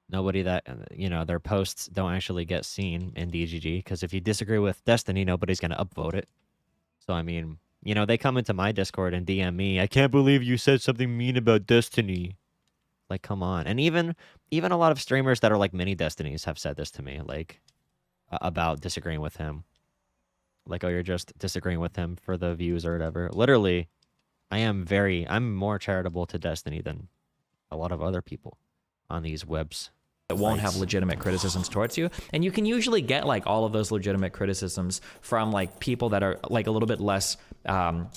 Speaker 2: nobody that, you know, their posts don't actually get seen in DGG, because if you disagree with Destiny, nobody's gonna upvote it. So I mean, you know, they come into my Discord and DM me, I can't believe you said something mean about Destiny. Like, come on. And even a lot of streamers that are like mini Destinies have said this to me, like about disagreeing with him. Like, oh, you're just disagreeing with him for the views or whatever. Literally, I'm more charitable to Destiny than a lot of other people on these webs.
Speaker 9: That won't have legitimate criticisms towards you, and you can usually get like all of those legitimate criticisms from like people that are like a little bit less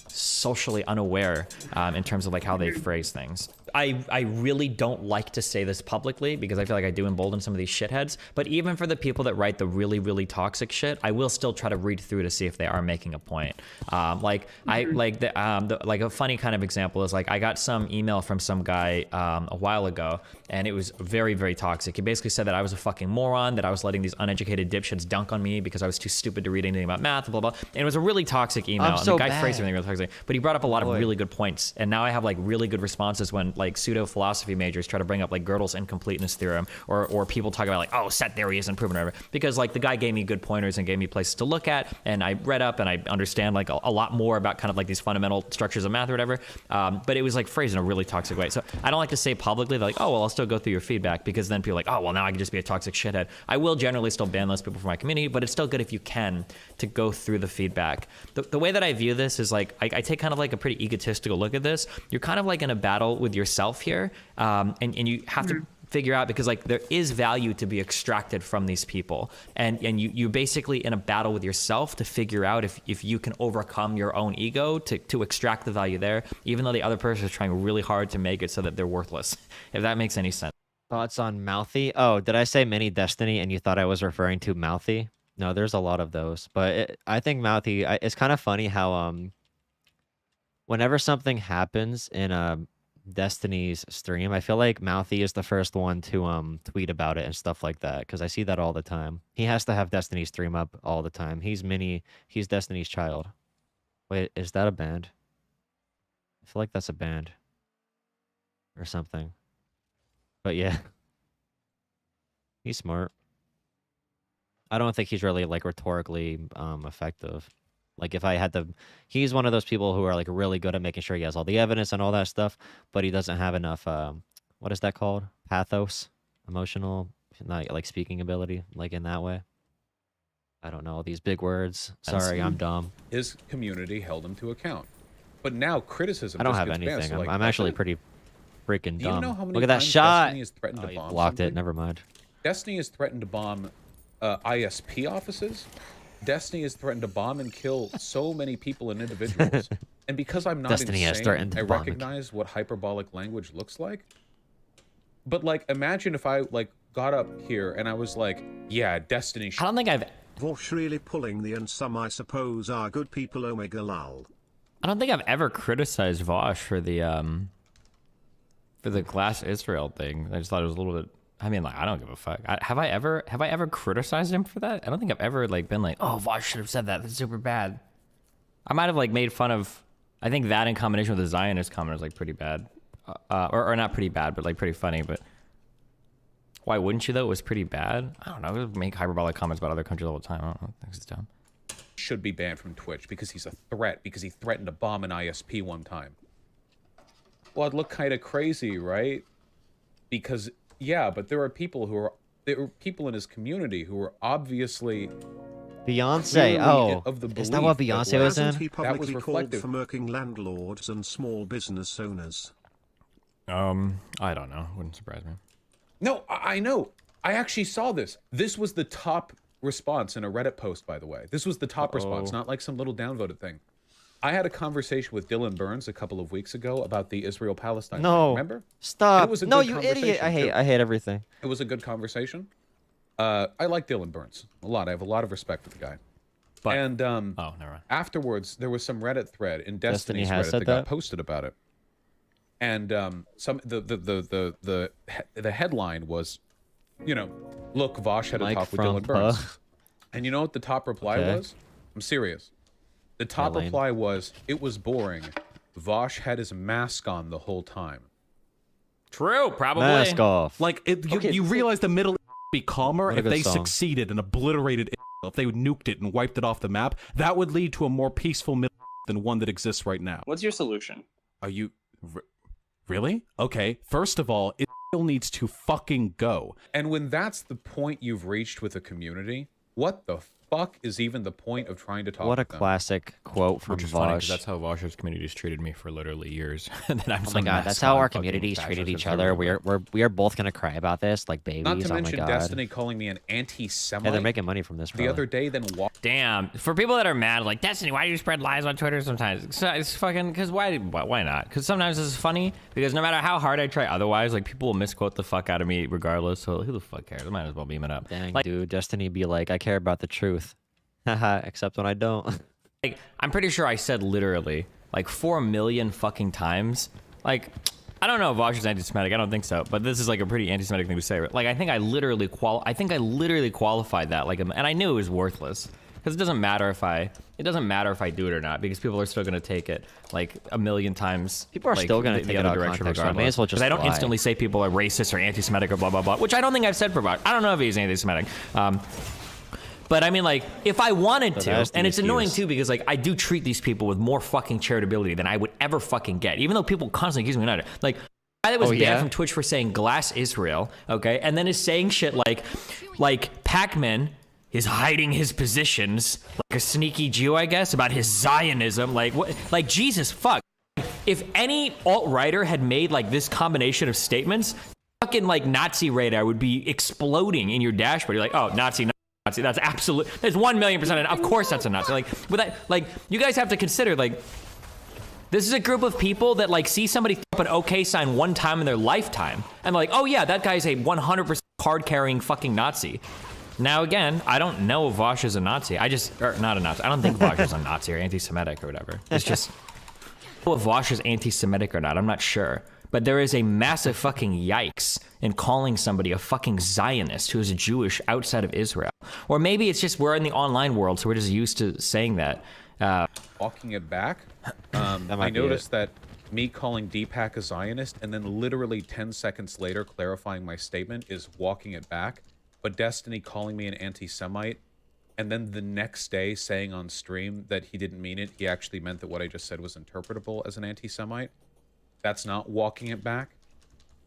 Speaker 9: socially unaware in terms of like how they phrase things. I really don't like to say this publicly because I feel like I do embolden some of these shitheads, but even for the people that write the really, really toxic shit, I will still try to read through to see if they are making a point. Like a funny kind of example is like I got some email from some guy a while ago, and it was very, very toxic. He basically said that I was a fucking moron, that I was letting these uneducated dipshits dunk on me because I was too stupid to read anything about math, blah, blah. And it was a really toxic email. And the guy phrased everything really toxic, but he brought up a lot of really good points. And now I have like really good responses when like pseudo philosophy majors try to bring up like Gödel's incompleteness theorem, or people talk about like, oh, set theory isn't proven, or whatever. Because like the guy gave me good pointers and gave me places to look at, and I read up and I understand like a lot more about kind of like these fundamental structures of math or whatever. But it was like phrased in a really toxic way. So I don't like to say publicly like, oh, well, I'll still go through your feedback, because then people are like, oh, well, now I can just be a toxic shithead. I will generally still ban those people from my community, but it's still good if you can to go through the feedback. The way that I view this is like, I take kind of like a pretty egotistical look at this. You're kind of like in a battle with yourself here, and you have to figure out, because like there is value to be extracted from these people, and you're basically in a battle with yourself to figure out if you can overcome your own ego to extract the value there, even though the other person is trying really hard to make it so that they're worthless, if that makes any sense.
Speaker 2: Thoughts on Mouthy? Oh, did I say mini Destiny and you thought I was referring to Mouthy? No, there's a lot of those, but I think Mouthy, it's kind of funny how whenever something happens in Destiny's stream, I feel like Mouthy is the first one to tweet about it and stuff like that, because I see that all the time. He has to have Destiny's stream up all the time. He's Destiny's Child. Wait, is that a band? I feel like that's a band or something. But yeah, he's smart. I don't think he's really like rhetorically effective. Like if I had to, he's one of those people who are like really good at making sure he has all the evidence and all that stuff, but he doesn't have enough, what is that called? Pathos, emotional, not like speaking ability, like in that way. I don't know these big words. Sorry, I'm dumb.
Speaker 8: His community held him to account. But now criticism.
Speaker 2: I don't
Speaker 8: just
Speaker 2: have
Speaker 8: gets banned,
Speaker 2: anything.
Speaker 8: so, like,
Speaker 2: I'm actually pretty freaking
Speaker 8: Do you
Speaker 2: dumb.
Speaker 8: know how many
Speaker 2: Look at that
Speaker 8: times
Speaker 2: shot.
Speaker 8: Destiny has threatened
Speaker 2: Oh,
Speaker 8: to
Speaker 2: you
Speaker 8: bomb
Speaker 2: blocked it.
Speaker 8: something?
Speaker 2: Never mind.
Speaker 8: Destiny has threatened to bomb ISP offices. Destiny has threatened to bomb and kill so many people and individuals. And because I'm not
Speaker 2: Destiny has
Speaker 8: insane,
Speaker 2: threatened to
Speaker 8: I
Speaker 2: bomb and
Speaker 8: recognize what hyperbolic language looks like. But like, imagine if I like got up here and I was like, "Yeah, Destiny."
Speaker 9: I don't think I've.
Speaker 13: Vaush really pulling the and some I suppose are good people omega lol.
Speaker 9: I don't think I've ever criticized Vaush for the Glass Israel thing. I just thought it was a little bit. I mean, like, I don't give a fuck. Have I ever criticized him for that? I don't think I've ever like been like, oh, Vaush should have said that. That's super bad. I might have like made fun of. I think that in combination with the Zionist comment is like pretty bad, or not pretty bad, but like pretty funny. But why wouldn't you though? It was pretty bad. I don't know. We make hyperbolic comments about other countries all the time. I don't know. I think it's dumb.
Speaker 8: Should be banned from Twitch because he's a threat, because he threatened to bomb an ISP one time. Well, it'd look kind of crazy, right? Because yeah, but there are people in his community who are obviously
Speaker 2: Beyonce. Oh, is that what Beyonce was in?
Speaker 13: He
Speaker 8: That
Speaker 13: publicly
Speaker 8: was
Speaker 13: called
Speaker 8: reflective.
Speaker 13: for murking landlords and small business owners.
Speaker 9: I don't know. Wouldn't surprise me.
Speaker 8: No, I know. I actually saw this. This was the top response in a Reddit post, by the way. This was the top response, not like some little downvoted thing. I had a conversation with Dylan Burns a couple of weeks ago about the Israel-Palestine thing,
Speaker 2: No.
Speaker 8: remember?
Speaker 2: Stop.
Speaker 8: And it was a
Speaker 2: No,
Speaker 8: good
Speaker 2: you idiot.
Speaker 8: conversation, too.
Speaker 2: I hate everything.
Speaker 8: It was a good conversation. I like Dylan Burns a lot. I have a lot of respect for the guy.
Speaker 9: But,
Speaker 8: and
Speaker 9: oh, never mind.
Speaker 8: afterwards, there was some Reddit thread in
Speaker 2: Destiny
Speaker 8: Destiny's
Speaker 2: has
Speaker 8: Reddit
Speaker 2: said
Speaker 8: that got
Speaker 2: that?
Speaker 8: posted about it. And the headline was, you know, look, Vaush had a
Speaker 2: Mike
Speaker 8: talk with
Speaker 2: from
Speaker 8: Dylan Burns.
Speaker 2: Puh.
Speaker 8: And you know what the top reply
Speaker 2: Okay.
Speaker 8: was? I'm serious. The top
Speaker 2: lame.
Speaker 8: reply was, it was boring. Vaush had his mask on the whole time.
Speaker 9: True, probably.
Speaker 2: Mask off.
Speaker 14: Like, you realize the Middle East would be calmer
Speaker 2: What a
Speaker 14: if
Speaker 2: good
Speaker 14: they
Speaker 2: song.
Speaker 14: succeeded and obliterated Israel, if they nuked it and wiped it off the map. That would lead to a more peaceful Middle East than one that exists right now.
Speaker 15: What's your solution?
Speaker 14: Are you... Really? Okay, first of all, Israel needs to fucking go.
Speaker 8: And when that's the point you've reached with a community, what the fuck is even the point of trying to talk
Speaker 2: What a
Speaker 8: with them?
Speaker 2: classic quote from
Speaker 9: Which is funny
Speaker 2: Vaush.
Speaker 9: because that's how Vaush's communities treated me for literally years. And then I'm
Speaker 2: Oh my
Speaker 9: some
Speaker 2: god, that's
Speaker 9: mascot
Speaker 2: how our
Speaker 9: fucking
Speaker 2: communities
Speaker 9: fascist
Speaker 2: treated each
Speaker 9: conservative.
Speaker 2: other. We are both gonna cry about this like babies.
Speaker 8: Not to
Speaker 2: Oh my
Speaker 8: mention
Speaker 2: god.
Speaker 8: Destiny calling me an anti-Semite.
Speaker 2: Yeah, they're making money from this.
Speaker 8: the
Speaker 2: Probably.
Speaker 8: other day, then
Speaker 9: Damn. For people that are mad, like, Destiny, why do you spread lies on Twitter sometimes? It's fucking, because why not? Because sometimes this is funny, because no matter how hard I try otherwise, like, people will misquote the fuck out of me regardless, so who the fuck cares? I might as well beam it up.
Speaker 2: Dang,
Speaker 9: Like,
Speaker 2: dude, Destiny be like, I care about the truth. Haha, except when I don't.
Speaker 9: like, I'm pretty sure I said literally, like, 4 million fucking times. Like, I don't know if Vaush is anti-Semitic. I don't think so. But this is like a pretty anti-Semitic thing to say. Like, I think I literally qualified that. Like, and I knew it was worthless because it doesn't matter if I do it or not because people are still gonna take it like a million times.
Speaker 2: People are
Speaker 9: like,
Speaker 2: still gonna
Speaker 9: the
Speaker 2: take it
Speaker 9: other
Speaker 2: out of
Speaker 9: direction
Speaker 2: context, so I may
Speaker 9: regardless.
Speaker 2: as well just
Speaker 9: Because I don't
Speaker 2: lie.
Speaker 9: instantly say people are racist or anti-Semitic or blah blah blah, which I don't think I've said for Vaush. I don't know if he's anti-Semitic. But I mean, like, if I wanted to,
Speaker 2: that's the
Speaker 9: and it's annoying
Speaker 2: excuse.
Speaker 9: too because, like, I do treat these people with more fucking charitability than I would ever fucking get, even though people constantly accuse me of it. Like, guy that was banned
Speaker 2: yeah?
Speaker 9: from Twitch for saying Glass Israel, okay, and then is saying shit like Pac-Man is hiding his positions like a sneaky Jew, I guess, about his Zionism. Like, what? Like, Jesus fuck. If any alt-writer had made, like, this combination of statements, fucking, like, Nazi radar would be exploding in your dashboard. You're like, oh, Nazi, that's absolute. There's 1,000,000%. Of course, that's a Nazi. Like, but that, like, you guys have to consider, like, this is a group of people that, like, see somebody throw up an OK sign one time in their lifetime, and like, oh yeah, that guy's a 100% card-carrying fucking Nazi. Now again, I don't know if Vaush is a Nazi. Or not a Nazi. I don't think Vaush is a Nazi or anti-Semitic or whatever. It's just, if Vaush is anti-Semitic or not, I'm not sure. But there is a massive fucking yikes in calling somebody a fucking Zionist who is a Jewish outside of Israel. Or maybe it's just we're in the online world, so we're just used to saying that.
Speaker 8: walking it back.
Speaker 2: might
Speaker 8: I
Speaker 2: be
Speaker 8: noticed that me calling Deepak a Zionist and then literally 10 seconds later clarifying my statement is walking it back. But Destiny calling me an anti-Semite and then the next day saying on stream that he didn't mean it, he actually meant that what I just said was interpretable as an anti-Semite. That's not walking it back.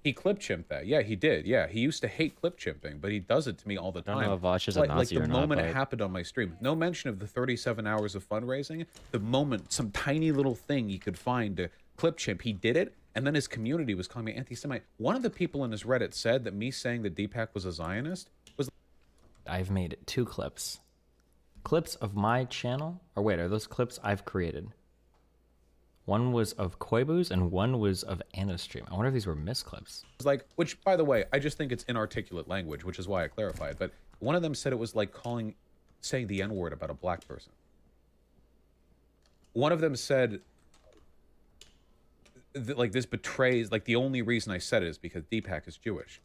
Speaker 8: He clip chimped that. Yeah, he did. Yeah, he used to hate clip chimping, but he does it to me all the time.
Speaker 1: I don't know if Vaush is a
Speaker 8: like
Speaker 1: Nazi
Speaker 8: the
Speaker 1: or not,
Speaker 8: moment it
Speaker 1: but-
Speaker 8: happened on my stream, no mention of the 37 hours of fundraising. The moment some tiny little thing you could find to clip chimp, he did it, and then his community was calling me anti-Semite. One of the people in his Reddit said that me saying that Deepak was a Zionist was.
Speaker 9: I've made 2 clips. Clips of my channel? Or wait, are those clips I've created? One was of Koibu's and one was of Anna's stream. I wonder if these were misclips.
Speaker 8: Like, which, by the way, I just think it's inarticulate language, which is why I clarified. But one of them said it was like saying the N-word about a black person. One of them said that, like, this betrays, like, the only reason I said it is because Deepak is Jewish.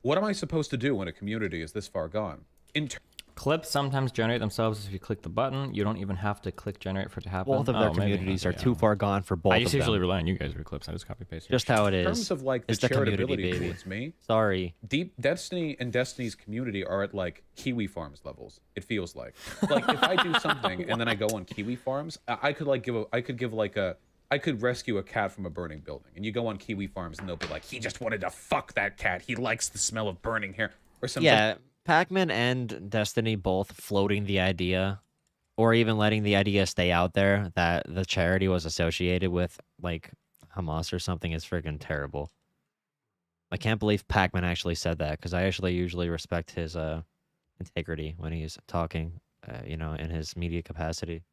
Speaker 8: What am I supposed to do when a community is this far gone?
Speaker 9: Clips sometimes generate themselves if you click the button. You don't even have to click generate for it to happen.
Speaker 1: Both of their communities are too far gone for both
Speaker 9: I
Speaker 1: of
Speaker 9: just
Speaker 1: them.
Speaker 9: usually rely on you guys for clips. I just copy paste.
Speaker 1: Just how it
Speaker 8: In
Speaker 1: is.
Speaker 8: terms of, like, the
Speaker 1: It's the community,
Speaker 8: charitability
Speaker 1: baby.
Speaker 8: towards me,
Speaker 1: Sorry.
Speaker 8: Destiny and Destiny's community are at, like, Kiwi Farms levels, it feels like. Like, if I do something and then I go on Kiwi Farms, I could rescue a cat from a burning building. And you go on Kiwi Farms and they'll be like, he just wanted to fuck that cat. He likes the smell of burning hair. Or something.
Speaker 1: Yeah, Pac-Man and Destiny both floating the idea, or even letting the idea stay out there that the charity was associated with, like, Hamas or something is freaking terrible. I can't believe Pac-Man actually said that, because I actually usually respect his integrity when he's talking, you know, in his media capacity.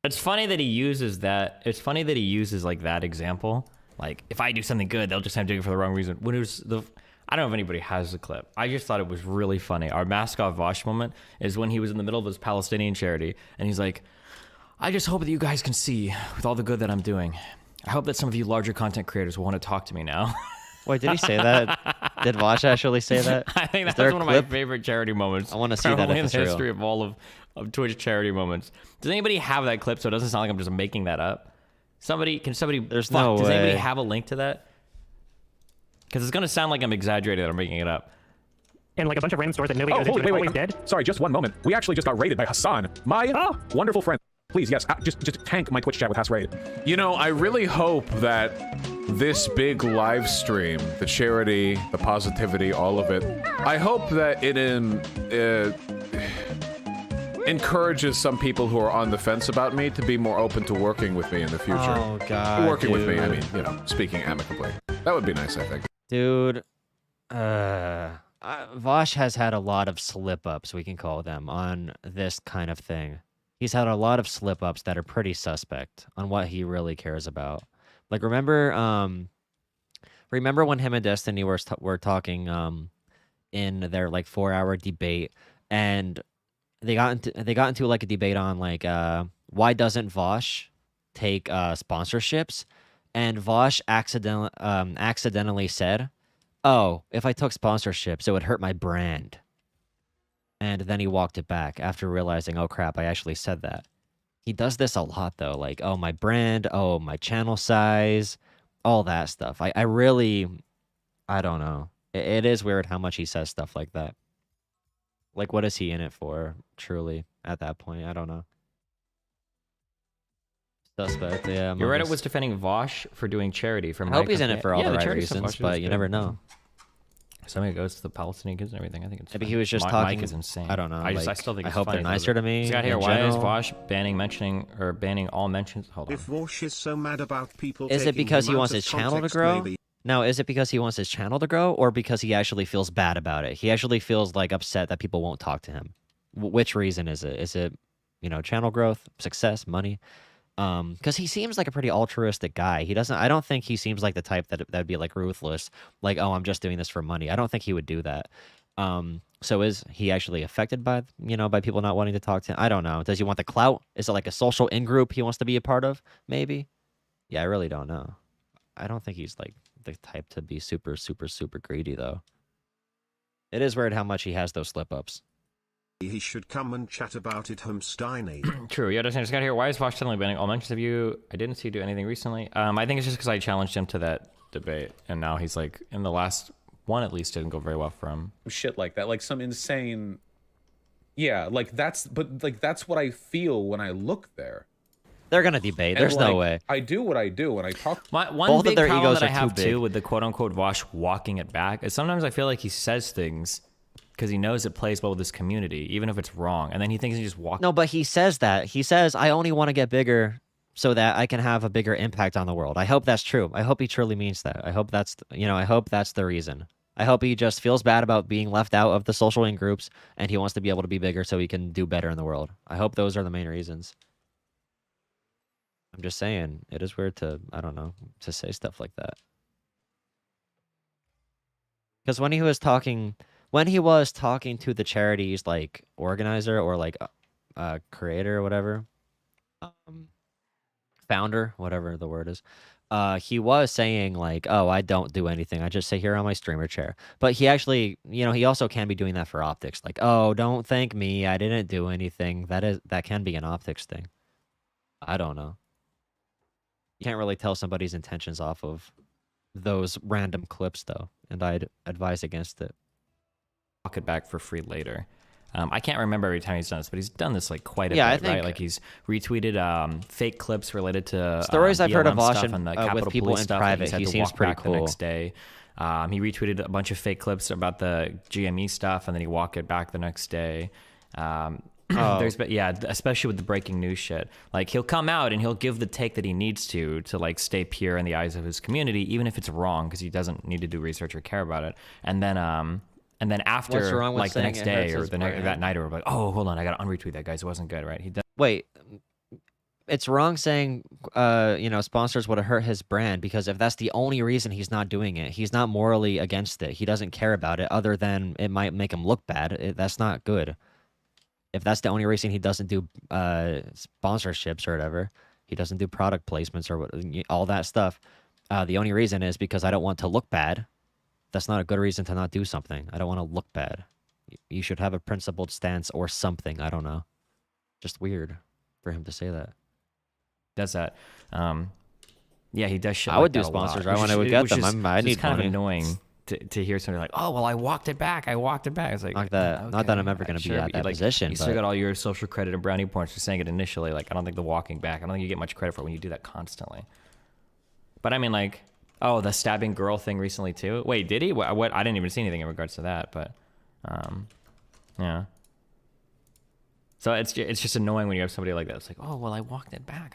Speaker 9: It's funny that he uses that. It's funny that he uses like that example. Like, if I do something good, they'll just say I'm doing it for the wrong reason. When it was I don't know if anybody has the clip. I just thought it was really funny. Our mascot Vaush moment is when he was in the middle of his Palestinian charity, and he's like, I just hope that you guys can see with all the good that I'm doing. I hope that some of you larger content creators will want to talk to me now.
Speaker 1: Wait, did he say that? Did Vaush actually say that?
Speaker 9: I think
Speaker 1: Is
Speaker 9: that
Speaker 1: there
Speaker 9: was
Speaker 1: a
Speaker 9: one of my
Speaker 1: clip?
Speaker 9: favorite charity moments.
Speaker 1: I want to see that
Speaker 9: probably
Speaker 1: if
Speaker 9: in
Speaker 1: it's
Speaker 9: the history
Speaker 1: real.
Speaker 9: of all of Twitch charity moments. Does anybody have that clip so it doesn't sound like I'm just making that up? Does anybody
Speaker 1: There's
Speaker 9: does
Speaker 1: no
Speaker 9: anybody
Speaker 1: way.
Speaker 9: have a link to that? Because it's gonna sound like I'm exaggerating that I'm making it up.
Speaker 15: And like a bunch of random stores that nobody goes into and always dead.
Speaker 8: Sorry, just one moment. We actually just got raided by Hassan, my wonderful friend. Please, yes, just tank my Twitch chat with Hass Raid.
Speaker 16: You know, I really hope that this big live stream, the charity, the positivity, all of it, I hope that it encourages some people who are on the fence about me to be more open to working with me in the future.
Speaker 1: Oh, God,
Speaker 16: Working with me, I
Speaker 1: dude.
Speaker 16: mean, you know, speaking amicably. That would be nice, I think.
Speaker 1: Dude, Vaush has had a lot of slip-ups, we can call them, on this kind of thing. He's had a lot of slip-ups that are pretty suspect on what he really cares about. Like, remember when him and Destiny were talking in their like 4-hour debate, and they got into like a debate on like why doesn't Vaush take sponsorships, and Vaush accidentally said, "Oh, if I took sponsorships, it would hurt my brand." And then he walked it back after realizing, oh crap, I actually said that. He does this a lot though, like, oh, my brand, oh, my channel size, all that stuff. I don't know. It is weird how much he says stuff like that. Like, what is he in it for, truly, at that point? I don't know. Suspect, yeah.
Speaker 9: Your Reddit was defending Vaush for doing charity. From
Speaker 1: I hope he's in it for all the right
Speaker 9: charity stuff
Speaker 1: reasons,
Speaker 9: Vaush
Speaker 1: but
Speaker 9: does
Speaker 1: you
Speaker 9: good.
Speaker 1: never know.
Speaker 9: Somebody goes to the Palestinian kids and everything. I think it's.
Speaker 1: Maybe
Speaker 9: fine.
Speaker 1: he was just
Speaker 9: Mike
Speaker 1: talking.
Speaker 9: is insane.
Speaker 1: I don't know.
Speaker 9: I
Speaker 1: like,
Speaker 9: still think.
Speaker 1: I
Speaker 9: It's
Speaker 1: hope
Speaker 9: funny
Speaker 1: they're
Speaker 9: because
Speaker 1: nicer to me.
Speaker 9: He's got here.
Speaker 1: in
Speaker 9: Why is
Speaker 1: general.
Speaker 9: Vaush banning all mentions? Hold on.
Speaker 13: If Vaush is so mad about people
Speaker 1: Is it
Speaker 13: taking
Speaker 1: because
Speaker 13: him
Speaker 1: he
Speaker 13: out
Speaker 1: wants
Speaker 13: of
Speaker 1: his channel to
Speaker 13: context,
Speaker 1: grow?
Speaker 13: maybe?
Speaker 1: No, is it because he wants his channel to grow, or because he actually feels bad about it? He actually feels like upset that people won't talk to him. Which reason is it? Is it, you know, channel growth, success, money? Because he seems like a pretty altruistic guy. He doesn't. I don't think he seems like the type that'd be like ruthless. Like, oh, I'm just doing this for money. I don't think he would do that. So is he actually affected by, you know, by people not wanting to talk to him? I don't know. Does he want the clout? Is it like a social in-group he wants to be a part of? Maybe. Yeah, I really don't know. I don't think he's like the type to be super, super, super greedy though. It is weird how much he has those slip-ups.
Speaker 13: He should come and chat about it, Homesteiny.
Speaker 9: True. Yeah, just got here. Why is Vaush suddenly banning all mentions of you? I didn't see you do anything recently. I think it's just because I challenged him to that debate, and now he's like, in the last one at least, didn't go very well for him.
Speaker 8: Shit like that, like some insane. Yeah, like that's what I feel when I look there.
Speaker 2: They're gonna debate.
Speaker 8: And,
Speaker 2: There's no
Speaker 8: like,
Speaker 2: way.
Speaker 8: I do what I do, and I talk.
Speaker 9: One
Speaker 2: Both of
Speaker 9: big
Speaker 2: their
Speaker 9: problem
Speaker 2: egos
Speaker 9: that I
Speaker 2: are too
Speaker 9: have too
Speaker 2: big.
Speaker 9: with the quote unquote Vaush walking it back is sometimes I feel like he says things because he knows it plays well with his community, even if it's wrong, and then he thinks he just walks.
Speaker 2: No, but he says that. He says, I only want to get bigger so that I can have a bigger impact on the world. I hope that's true. I hope he truly means that. I hope that's, I hope that's the reason. I hope he just feels bad about being left out of the social in groups and he wants to be able to be bigger so he can do better in the world. I hope those are the main reasons. I'm just saying, it is weird to, I don't know, to say stuff like that. Because when he was talking to the charity's like organizer or like creator or whatever, founder, whatever the word is, he was saying like, oh, I don't do anything. I just sit here on my streamer chair. But he actually, he also can be doing that for optics. Like, oh, don't thank me. I didn't do anything. That can be an optics thing. I don't know. You can't really tell somebody's intentions off of those random clips though, and I'd advise against it.
Speaker 9: Walk it back for free later. I can't remember every time he's done this, but he's done this like quite a
Speaker 2: Yeah, I
Speaker 9: bit, right?
Speaker 2: think-
Speaker 9: Like he's retweeted fake clips related to
Speaker 2: Stories I've heard of
Speaker 9: BLM
Speaker 2: Vaush
Speaker 9: stuff and the
Speaker 2: with
Speaker 9: Capitol
Speaker 2: people
Speaker 9: Police
Speaker 2: in
Speaker 9: stuff that
Speaker 2: private.
Speaker 9: he's had
Speaker 2: He
Speaker 9: to
Speaker 2: seems
Speaker 9: walk
Speaker 2: pretty
Speaker 9: back
Speaker 2: cool.
Speaker 9: the next day. He retweeted a bunch of fake clips about the GME stuff, and then he walked it back the next day. There's been, especially with the breaking news shit. Like he'll come out and he'll give the take that he needs to like stay pure in the eyes of his community, even if it's wrong, because he doesn't need to do research or care about it. And then after,
Speaker 2: What's wrong with
Speaker 9: like the
Speaker 2: saying
Speaker 9: next
Speaker 2: it
Speaker 9: day
Speaker 2: hurts
Speaker 9: or
Speaker 2: his
Speaker 9: that
Speaker 2: brand?
Speaker 9: night, or like, oh, hold on, I got to unretweet that, guys. It wasn't good, right? He does.
Speaker 2: Wait, it's wrong saying, sponsors would have hurt his brand, because if that's the only reason he's not doing it, he's not morally against it. He doesn't care about it other than it might make him look bad. That's not good. If that's the only reason he doesn't do sponsorships or whatever, he doesn't do product placements or all that stuff. The only reason is because I don't want to look bad. That's not a good reason to not do something. I don't want to look bad. You should have a principled stance or something. I don't know. Just weird for him to say that.
Speaker 9: Does that. Yeah, he does shit
Speaker 2: I
Speaker 9: like
Speaker 2: would do
Speaker 9: that a lot.
Speaker 2: sponsors. I want to get them. I need
Speaker 9: kind
Speaker 2: money.
Speaker 9: of annoying to hear somebody like, oh, well, I walked it back. It's like,
Speaker 2: Not that I'm ever going to be at that position.
Speaker 9: You still got all your social credit and brownie points for saying it initially. Like, I don't think the walking back, I don't think you get much credit for it when you do that constantly. But I mean, like, oh, the stabbing girl thing recently too. Wait, did he? What? I didn't even see anything in regards to that. But, yeah. So it's just annoying when you have somebody like that. It's like, oh, well, I walked it back.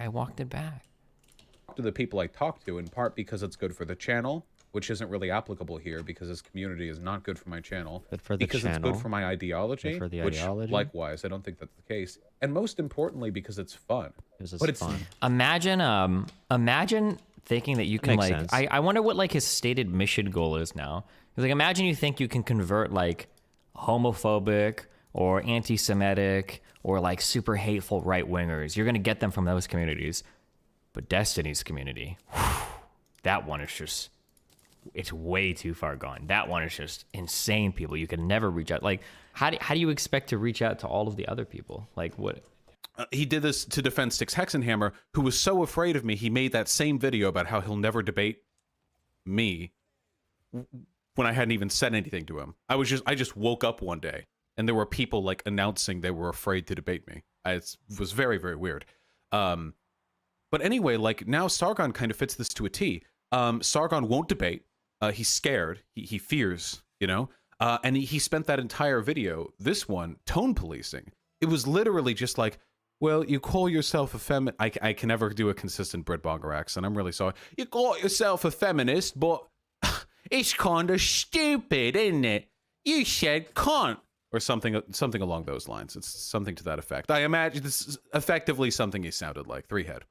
Speaker 8: To the people I talk to, in part because it's good for the channel, which isn't really applicable here because this community is not good for my channel.
Speaker 2: Good for the
Speaker 8: because
Speaker 2: channel.
Speaker 8: it's good for my ideology.
Speaker 2: Good for the
Speaker 8: which,
Speaker 2: ideology.
Speaker 8: likewise, I don't think that's the case. And most importantly, because it's fun.
Speaker 2: But it's fun.
Speaker 9: Imagine thinking that you can
Speaker 2: Makes
Speaker 9: like.
Speaker 2: sense.
Speaker 9: I wonder what like his stated mission goal is now. 'Cause, like, imagine you think you can convert like homophobic or anti-Semitic or like super hateful right wingers. You're gonna get them from those communities. But Destiny's community, that one is just, it's way too far gone. That one is just insane people. You can never reach out. Like, how do you expect to reach out to all of the other people? Like, what?
Speaker 8: He did this to defend Six Hexenhammer, who was so afraid of me, he made that same video about how he'll never debate me when I hadn't even said anything to him. I just woke up one day and there were people like announcing they were afraid to debate me. It was very, very weird. But anyway, like now Sargon kind of fits this to a T. Sargon won't debate. He's scared. He fears, and he spent that entire video, this one, tone policing. It was literally just like, well, you call yourself a feminist. I can never do a consistent Brit Bonger accent. I'm really sorry. You call yourself a feminist, but it's kind of stupid, isn't it? You said cunt. Or something along those lines. It's something to that effect. I imagine this is effectively something he sounded like. 3-head.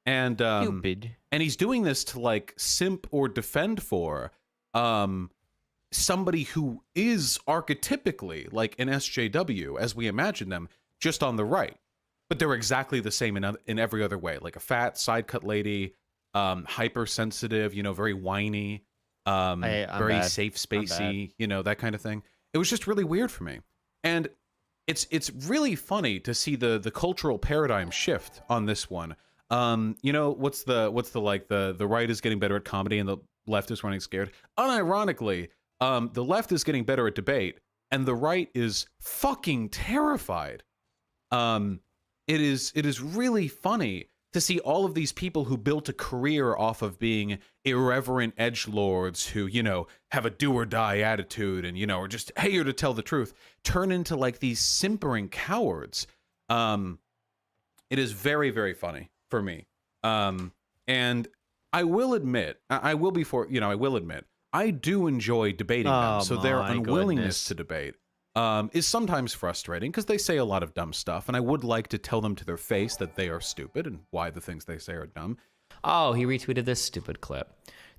Speaker 2: Stupid.
Speaker 8: And he's doing this to like simp or defend for somebody who is archetypically like an SJW as we imagine them, just on the right. But they're exactly the same in every other way. Like a fat side cut lady, hypersensitive, very whiny, very
Speaker 2: bad.
Speaker 8: safe spacey, that kind of thing. It was just really weird for me. And it's really funny to see the cultural paradigm shift on this one. What's the right is getting better at comedy and the left is running scared. Unironically, the left is getting better at debate and the right is fucking terrified.
Speaker 14: it is really funny to see all of these people who built a career off of being irreverent edgelords who, you know, have a do or die attitude and, you know, are just here to tell the truth, turn into like these simpering cowards. It is very, very funny for me. And I will admit, I will admit, I do enjoy debating them. So their unwillingness to debate is sometimes frustrating because they say a lot of dumb stuff, and I would like to tell them to their face that they are stupid and why the things they say are dumb.
Speaker 9: Oh, he retweeted this stupid clip.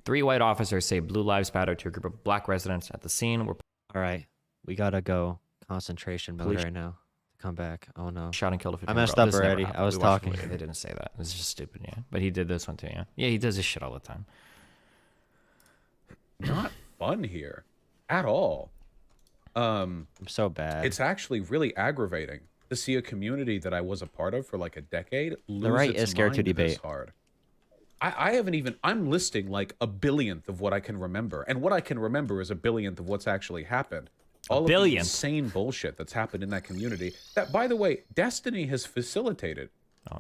Speaker 9: 3 white officers say blue lives matter to a group of black residents at the scene.
Speaker 2: All right, we gotta go concentration mode right now. Come back. Oh no.
Speaker 9: Shot and killed a 15-year-old.
Speaker 2: I messed up already. I was talking.
Speaker 9: They didn't say that. It's just stupid, yeah. But he did this one too, yeah. Yeah, he does this shit all the time.
Speaker 8: Not fun here at all.
Speaker 2: I'm so bad.
Speaker 8: It's actually really aggravating to see a community that I was a part of for like a decade lose
Speaker 2: The right
Speaker 8: its
Speaker 2: is scared to
Speaker 8: mind this
Speaker 2: debate.
Speaker 8: hard. I haven't even, I'm listing like a billionth of what I can remember. And what I can remember is a billionth of what's actually happened. All of the insane bullshit that's happened in that community. That, by the way, Destiny has facilitated.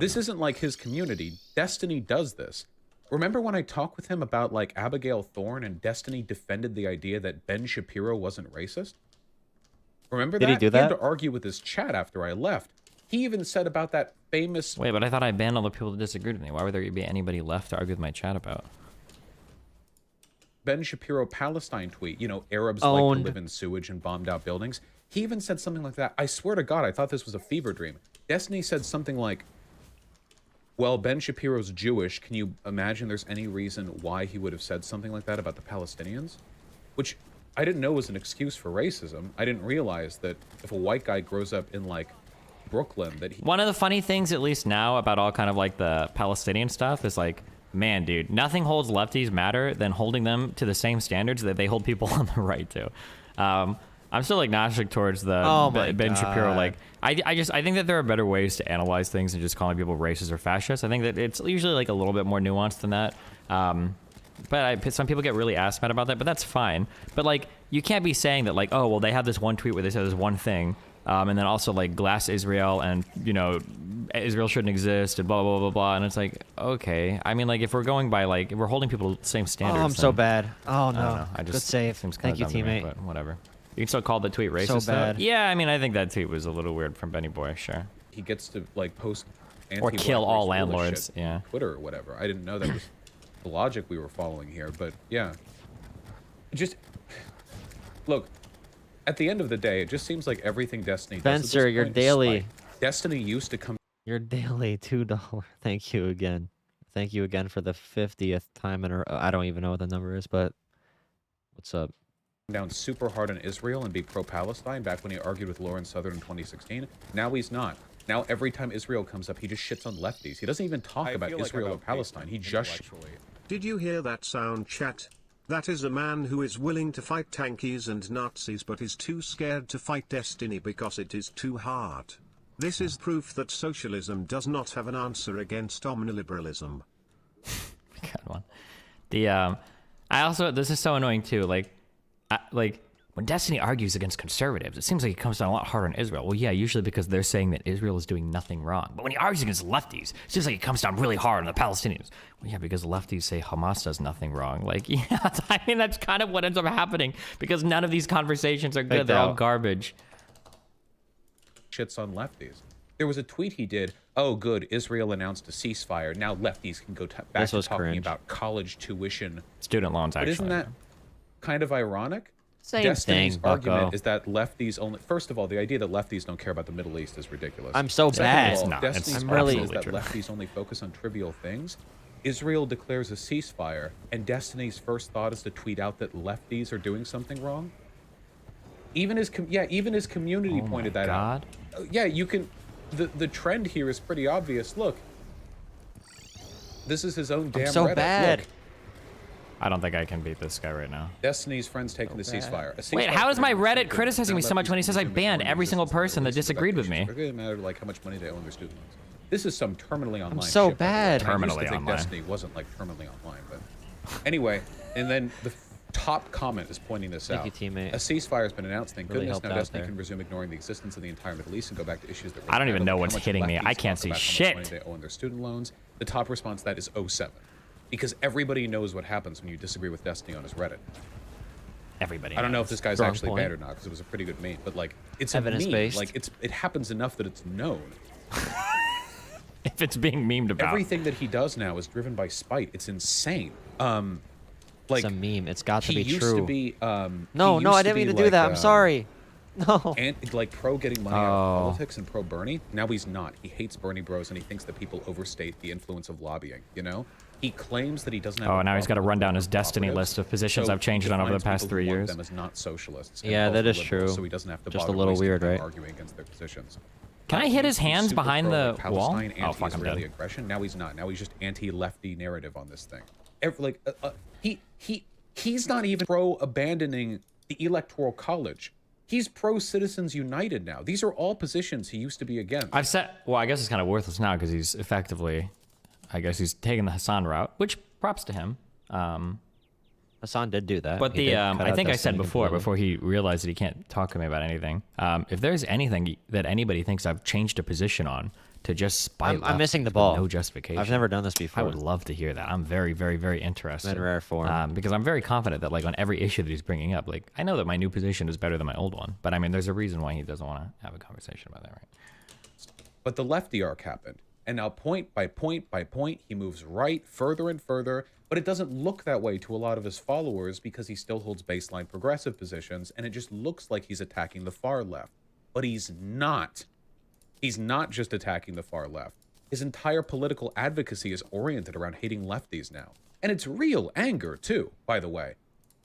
Speaker 8: This isn't like his community. Destiny does this. Remember when I talked with him about like Abigail Thorne and Destiny defended the idea that Ben Shapiro wasn't racist? Remember that?
Speaker 2: Did he do
Speaker 8: He had
Speaker 2: that?
Speaker 8: to argue with his chat after I left. He even said about that famous...
Speaker 9: Wait, but I thought I banned all the people that disagreed with me. Why would there be anybody left to argue with my chat about?
Speaker 8: Ben Shapiro Palestine tweet, you know, Arabs like to live in sewage and bombed out buildings. He even said something like that. I swear to God, I thought this was a fever dream. Destiny said something like, well, Ben Shapiro's Jewish. Can you imagine there's any reason why he would have said something like that about the Palestinians? Which I didn't know was an excuse for racism. I didn't realize that if a white guy grows up in like Brooklyn, that he...
Speaker 9: One of the funny things, at least now, about all kind of like the Palestinian stuff is like, man, dude, nothing holds lefties matter than holding them to the same standards that they hold people on the right to. I'm still agnostic towards the Ben Shapiro. Like, I think that there are better ways to analyze things than just calling people racist or fascist. I think that it's usually like a little bit more nuanced than that. But some people get really asked about that, but that's fine. But like, you can't be saying that like, oh, well, they have this one tweet where they said this one thing, and then also like glass Israel and, you know, Israel shouldn't exist and blah, blah, blah, blah. And it's like, okay. I mean, like, if we're going by like, if we're holding people to the same standards.
Speaker 2: Oh, I'm so bad. Oh,
Speaker 9: I don't
Speaker 2: no.
Speaker 9: know.
Speaker 2: Good save. Thank you, teammate.
Speaker 9: But whatever. You can still call the tweet racist.
Speaker 2: So bad.
Speaker 9: Though. Yeah, I mean, I think that tweet was a little weird from Benny Boy, sure.
Speaker 8: He gets to like post
Speaker 9: or kill all landlords.
Speaker 8: Yeah. On Twitter or whatever. I didn't know that was the logic we were following here, but yeah. Just look. At the end of the day, it just seems like everything Destiny does.
Speaker 2: Spencer, your daily.
Speaker 8: Destiny used to come.
Speaker 2: Your daily $2. Thank you again. Thank you again for the 50th time in a row. I don't even know what the number is, but what's up?
Speaker 8: Down super hard on Israel and be pro-Palestine back when he argued with Lauren Southern in 2016. Now he's not. Now every time Israel comes up, he just shits on lefties. He doesn't even talk about Israel or Palestine. He just...
Speaker 13: Did you hear that sound, chat? That is a man who is willing to fight tankies and Nazis but is too scared to fight Destiny because it is too hard. This is proof that socialism does not have an answer against omniliberalism.
Speaker 9: Good one. This is so annoying too. Like when Destiny argues against conservatives, it seems like it comes down a lot harder on Israel. Well, yeah, usually because they're saying that Israel is doing nothing wrong. But when he argues against lefties, it seems like it comes down really hard on the Palestinians. Well, yeah, because lefties say Hamas does nothing wrong. Like, yeah, I mean, that's kind of what ends up happening because none of these conversations are good. They're all garbage.
Speaker 8: Shits on lefties. There was a tweet he did. Oh, good. Israel announced a ceasefire. Now lefties can go back to talking about college tuition.
Speaker 9: Student loans, actually.
Speaker 8: But isn't that kind of ironic?
Speaker 2: Same
Speaker 8: Destiny's
Speaker 2: thing,
Speaker 8: argument
Speaker 2: bucko.
Speaker 8: is that lefties only... First of all, the idea that lefties don't care about the Middle East is ridiculous.
Speaker 2: I'm so
Speaker 8: Second
Speaker 2: bad.
Speaker 8: of all,
Speaker 2: No,
Speaker 8: Destiny's
Speaker 2: I'm
Speaker 8: argument
Speaker 2: really
Speaker 8: is that lefties only focus on trivial things. Israel declares a ceasefire, and Destiny's first thought is to tweet out that lefties are doing something wrong. Even his community pointed that out. Yeah, you can... The trend here is pretty obvious. Look, this is his own damn
Speaker 2: so
Speaker 8: Reddit.
Speaker 2: bad.
Speaker 8: Look,
Speaker 9: I don't think I can beat this guy right now.
Speaker 8: Destiny's friends taking the ceasefire.
Speaker 9: Wait, how is my Reddit criticizing me so much when he says I banned every single person that disagreed with me?
Speaker 8: It doesn't matter like how much money they owe their student loans. This is some terminally online.
Speaker 2: I'm so
Speaker 8: shit.
Speaker 2: bad.
Speaker 8: I used to
Speaker 9: Terminally
Speaker 8: think
Speaker 9: online.
Speaker 8: Destiny wasn't like terminally online, but anyway. And then the top comment is pointing this out.
Speaker 1: Thank you, teammate.
Speaker 8: A ceasefire has been announced. Thank
Speaker 1: Really
Speaker 8: goodness.
Speaker 1: helped
Speaker 8: Now
Speaker 1: out
Speaker 8: Destiny
Speaker 1: there.
Speaker 8: can resume ignoring the existence of the entire Middle East and go back to issues that
Speaker 9: I don't even know what's hitting me. I can't see shit.
Speaker 8: They owe on their student loans. The top response to that is 07. Because everybody knows what happens when you disagree with Destiny on his Reddit.
Speaker 9: Everybody.
Speaker 8: I don't know if this guy's
Speaker 1: Strong
Speaker 8: actually
Speaker 1: point.
Speaker 8: bad or not, because it was a pretty good meme. But like, it's a meme.
Speaker 1: Evidence-based.
Speaker 8: Like, it happens enough that it's known.
Speaker 9: If it's being memed about.
Speaker 8: Everything that he does now is driven by spite. It's insane. Like,
Speaker 1: It's a meme. It's got to
Speaker 8: he
Speaker 1: be
Speaker 8: used
Speaker 1: true.
Speaker 8: to be.
Speaker 1: No,
Speaker 8: he
Speaker 1: no,
Speaker 8: used
Speaker 1: I didn't
Speaker 8: be
Speaker 1: mean to do
Speaker 8: like,
Speaker 1: that. I'm sorry. No.
Speaker 8: And like pro getting money out of politics and pro Bernie. Now he's not. He hates Bernie bros and he thinks that people overstate the influence of lobbying. You know, he claims that he doesn't have.
Speaker 9: Oh, now he's got to run down his Destiny list of positions
Speaker 8: So
Speaker 9: I've changed it on over the past 3 years.
Speaker 8: Them as not socialists. and
Speaker 1: Yeah,
Speaker 8: calls
Speaker 1: that
Speaker 8: them
Speaker 1: is
Speaker 8: liberals,
Speaker 1: true.
Speaker 8: So he doesn't have to
Speaker 1: Just a
Speaker 8: bother
Speaker 1: little
Speaker 8: wasting
Speaker 1: weird,
Speaker 8: time
Speaker 1: right?
Speaker 8: arguing against their positions.
Speaker 9: Can I hit his
Speaker 8: He was
Speaker 9: hands
Speaker 8: super
Speaker 9: behind
Speaker 8: pro,
Speaker 9: the
Speaker 8: like,
Speaker 9: wall?
Speaker 8: Palestine,
Speaker 9: Oh, fuck, I'm
Speaker 8: anti-Israeli
Speaker 9: dead.
Speaker 8: aggression. Now he's not. Now he's just anti-lefty narrative on this thing. He's not even pro abandoning the Electoral College. He's pro Citizens United now. These are all positions he used to be against.
Speaker 9: I've said, well, I guess it's kind of worthless now because he's effectively, I guess he's taking the Hassan route, which props to him.
Speaker 1: Hassan did do that.
Speaker 9: But
Speaker 1: He did cut
Speaker 9: I
Speaker 1: out
Speaker 9: think I said
Speaker 1: Destiny
Speaker 9: before
Speaker 1: completely.
Speaker 9: he realized that he can't talk to me about anything. If there's anything that anybody thinks I've changed a position on to just spite,
Speaker 1: I'm missing the
Speaker 9: with
Speaker 1: ball.
Speaker 9: No justification.
Speaker 1: I've never done this before.
Speaker 9: I would love to hear that. I'm very, very, very interested.
Speaker 1: In rare form.
Speaker 9: Because I'm very confident that like on every issue that he's bringing up, like I know that my new position is better than my old one, but I mean, there's a reason why he doesn't want to have a conversation about that, right?
Speaker 8: But the lefty arc happened. And now point by point by point, he moves right further and further. But it doesn't look that way to a lot of his followers because he still holds baseline progressive positions. And it just looks like he's attacking the far left. But he's not. He's not just attacking the far left. His entire political advocacy is oriented around hating lefties now. And it's real anger, too, by the way.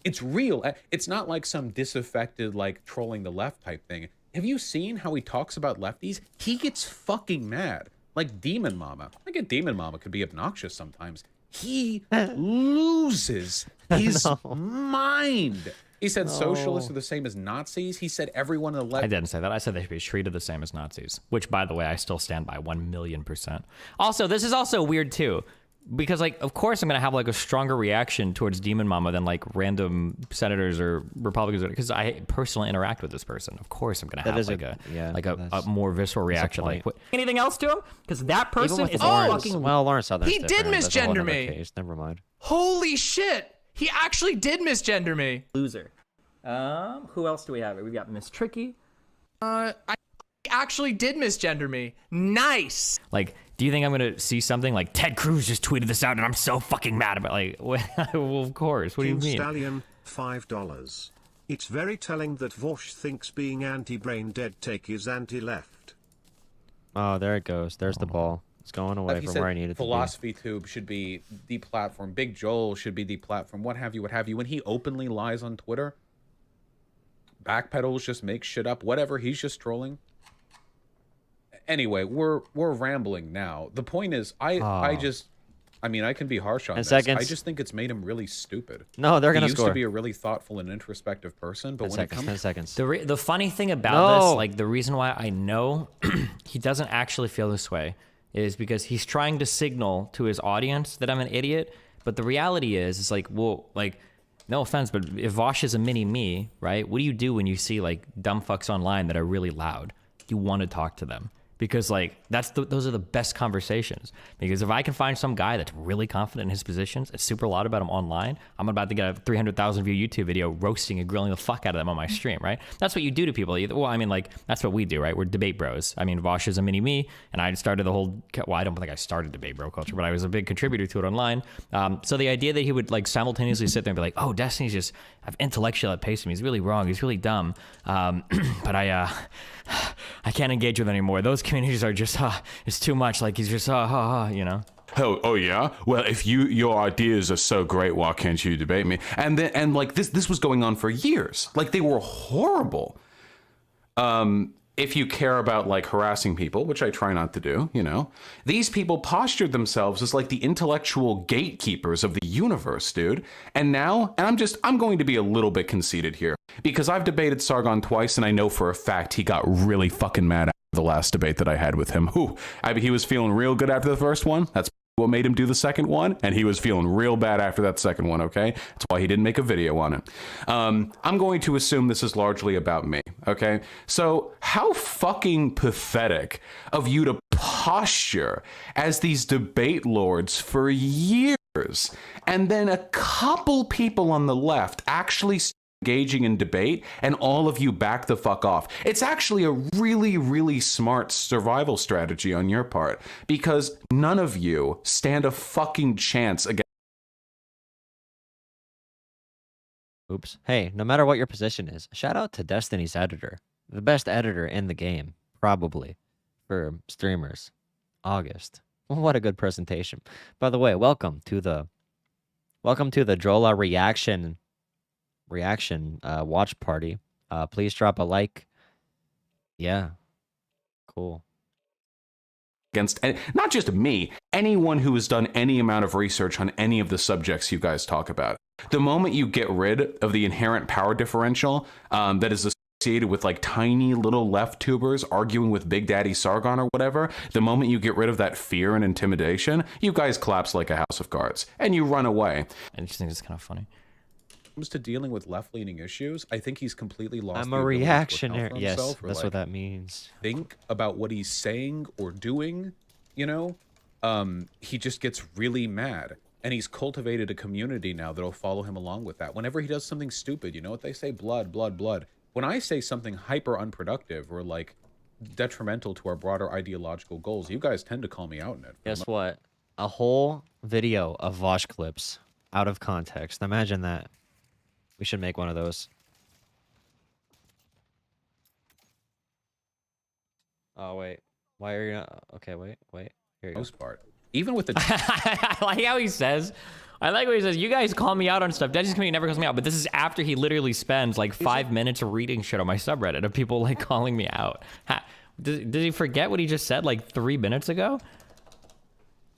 Speaker 8: It's real. It's not like some disaffected, like, trolling the left type thing. Have you seen how he talks about lefties? He gets fucking mad. Like Demon Mama. I get Demon Mama could be obnoxious sometimes. He loses his mind. He said socialists are the same as Nazis. He said everyone in the left.
Speaker 9: I didn't say that. I said they should be treated the same as Nazis, which, by the way, I still stand by 1,000,000%. Also, this is also weird, too, because, like, of course I'm going to have, like, a stronger reaction towards Demon Mama than, like, random senators or Republicans, because I personally interact with this person. Of course I'm going to have, like, a more visceral reaction. Like, what, anything else to him? Because that person is fucking...
Speaker 1: Well, Lawrence Southern's
Speaker 2: He did
Speaker 1: different. That's a whole
Speaker 2: misgender
Speaker 1: other
Speaker 2: me.
Speaker 1: case. Never mind.
Speaker 2: Holy shit! He actually did misgender me.
Speaker 9: Loser. Who else do we have? We've got Miss Tricky.
Speaker 2: I actually did misgender me. Nice.
Speaker 9: Like, do you think I'm gonna see something like Ted Cruz just tweeted this out and I'm so fucking mad about it? Like, well, of course. What do you
Speaker 13: King
Speaker 9: mean?
Speaker 13: Stallion, $5. It's very telling that Vaush thinks being anti-brain dead take is anti-left.
Speaker 1: Oh, there it goes. There's the ball. It's going away
Speaker 8: He
Speaker 1: from
Speaker 8: said
Speaker 1: where I needed
Speaker 8: Philosophy Tube should be deplatformed. Big Joel should be deplatformed. What have you? What have you? When he openly lies on Twitter, backpedals, just makes shit up. Whatever. He's just trolling. Anyway, we're rambling now. The point is, I mean, I can be harsh on
Speaker 1: 10
Speaker 8: this.
Speaker 1: seconds.
Speaker 8: I just think it's made him really stupid.
Speaker 1: No, they're gonna
Speaker 8: He used
Speaker 1: score.
Speaker 8: to be a really thoughtful and introspective person, but
Speaker 1: 10
Speaker 8: when
Speaker 1: seconds.
Speaker 8: it
Speaker 1: 10
Speaker 8: comes,
Speaker 1: seconds.
Speaker 9: The funny thing about this, like the reason why I know he doesn't actually feel this way is because he's trying to signal to his audience that I'm an idiot. But the reality is like, well, like, no offense, but if Vaush is a mini me, right? What do you do when you see like dumb fucks online that are really loud? You want to talk to them. Because like those are the best conversations. Because if I can find some guy that's really confident in his positions, it's super loud about him online, I'm about to get a 300,000 view YouTube video roasting and grilling the fuck out of them on my stream, right? That's what you do to people. Well, I mean, like that's what we do, right? We're debate bros. I mean, Vaush is a mini me, and I started the whole. Well, I don't think I started debate bro culture, but I was a big contributor to it online. So the idea that he would like simultaneously sit there and be like, "Oh, Destiny's just I've intellectual at pace him. He's really wrong. He's really dumb." But I can't engage with anymore. Those communities are just, it's too much. Like he's just, you know.
Speaker 16: Oh yeah. Well, if your ideas are so great, why can't you debate me? And like this was going on for years. Like they were horrible. If you care about like harassing people, which I try not to do, you know, these people postured themselves as like the intellectual gatekeepers of the universe, dude. And now, I'm going to be a little bit conceited here because I've debated Sargon twice and I know for a fact he got really fucking mad after the last debate that I had with him. He was feeling real good after the first one. That's what made him do the second one, and he was feeling real bad after that second one, okay? That's why he didn't make a video on it. I'm going to assume this is largely about me, okay? So how fucking pathetic of you to posture as these debate lords for years, and then a couple people on the left actually engaging in debate, and all of you back the fuck off. It's actually a really, really smart survival strategy on your part, because none of you stand a fucking chance against.
Speaker 2: Oops. Hey, no matter what your position is, shout out to Destiny's editor. The best editor in the game, probably, for streamers. August. What a good presentation. By the way, welcome to the Jolah reaction watch party. Please drop a like. Yeah. Cool.
Speaker 16: Against not just me, anyone who has done any amount of research on any of the subjects you guys talk about. The moment you get rid of the inherent power differential that is associated with like tiny little left tubers arguing with Big Daddy Sargon or whatever, the moment you get rid of that fear and intimidation, you guys collapse like a house of cards and you run away.
Speaker 9: I just think it's kind of funny.
Speaker 14: Comes to dealing with left-leaning issues, I think he's completely lost.
Speaker 2: I'm a reactionary. Yes, that's what that means.
Speaker 14: Think about what he's saying or doing, you know? He just gets really mad. And he's cultivated a community now that'll follow him along with that. Whenever he does something stupid, you know what they say? Blood, blood, blood. When I say something hyper unproductive or like detrimental to our broader ideological goals, you guys tend to call me out in it.
Speaker 2: Guess what? A whole video of Vaush clips out of context. Imagine that. We should make one of those. Oh, wait. Why are you not? Okay, wait. Here you go.
Speaker 14: Most part. Even with the...
Speaker 9: I like how he says... I like what he says. You guys call me out on stuff. Dead's community never calls me out. But this is after he literally spends like 5 minutes reading shit on my subreddit of people like calling me out. Did he forget what he just said like 3 minutes ago?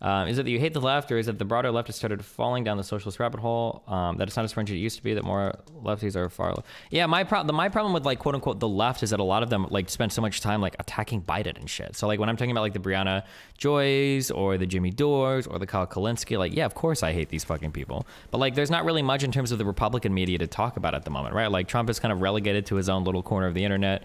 Speaker 9: Is it that you hate the left, or is it the broader left has started falling down the socialist rabbit hole? That it's not as fringy as it used to be, that more lefties are far left. Yeah, my problem with like quote unquote the left is that a lot of them like spend so much time like attacking Biden and shit. So like when I'm talking about like the Brianna Joys or the Jimmy Dores or the Kyle Kalinske, like yeah, of course I hate these fucking people. But like there's not really much in terms of the Republican media to talk about at the moment, right? Like Trump is kind of relegated to his own little corner of the internet.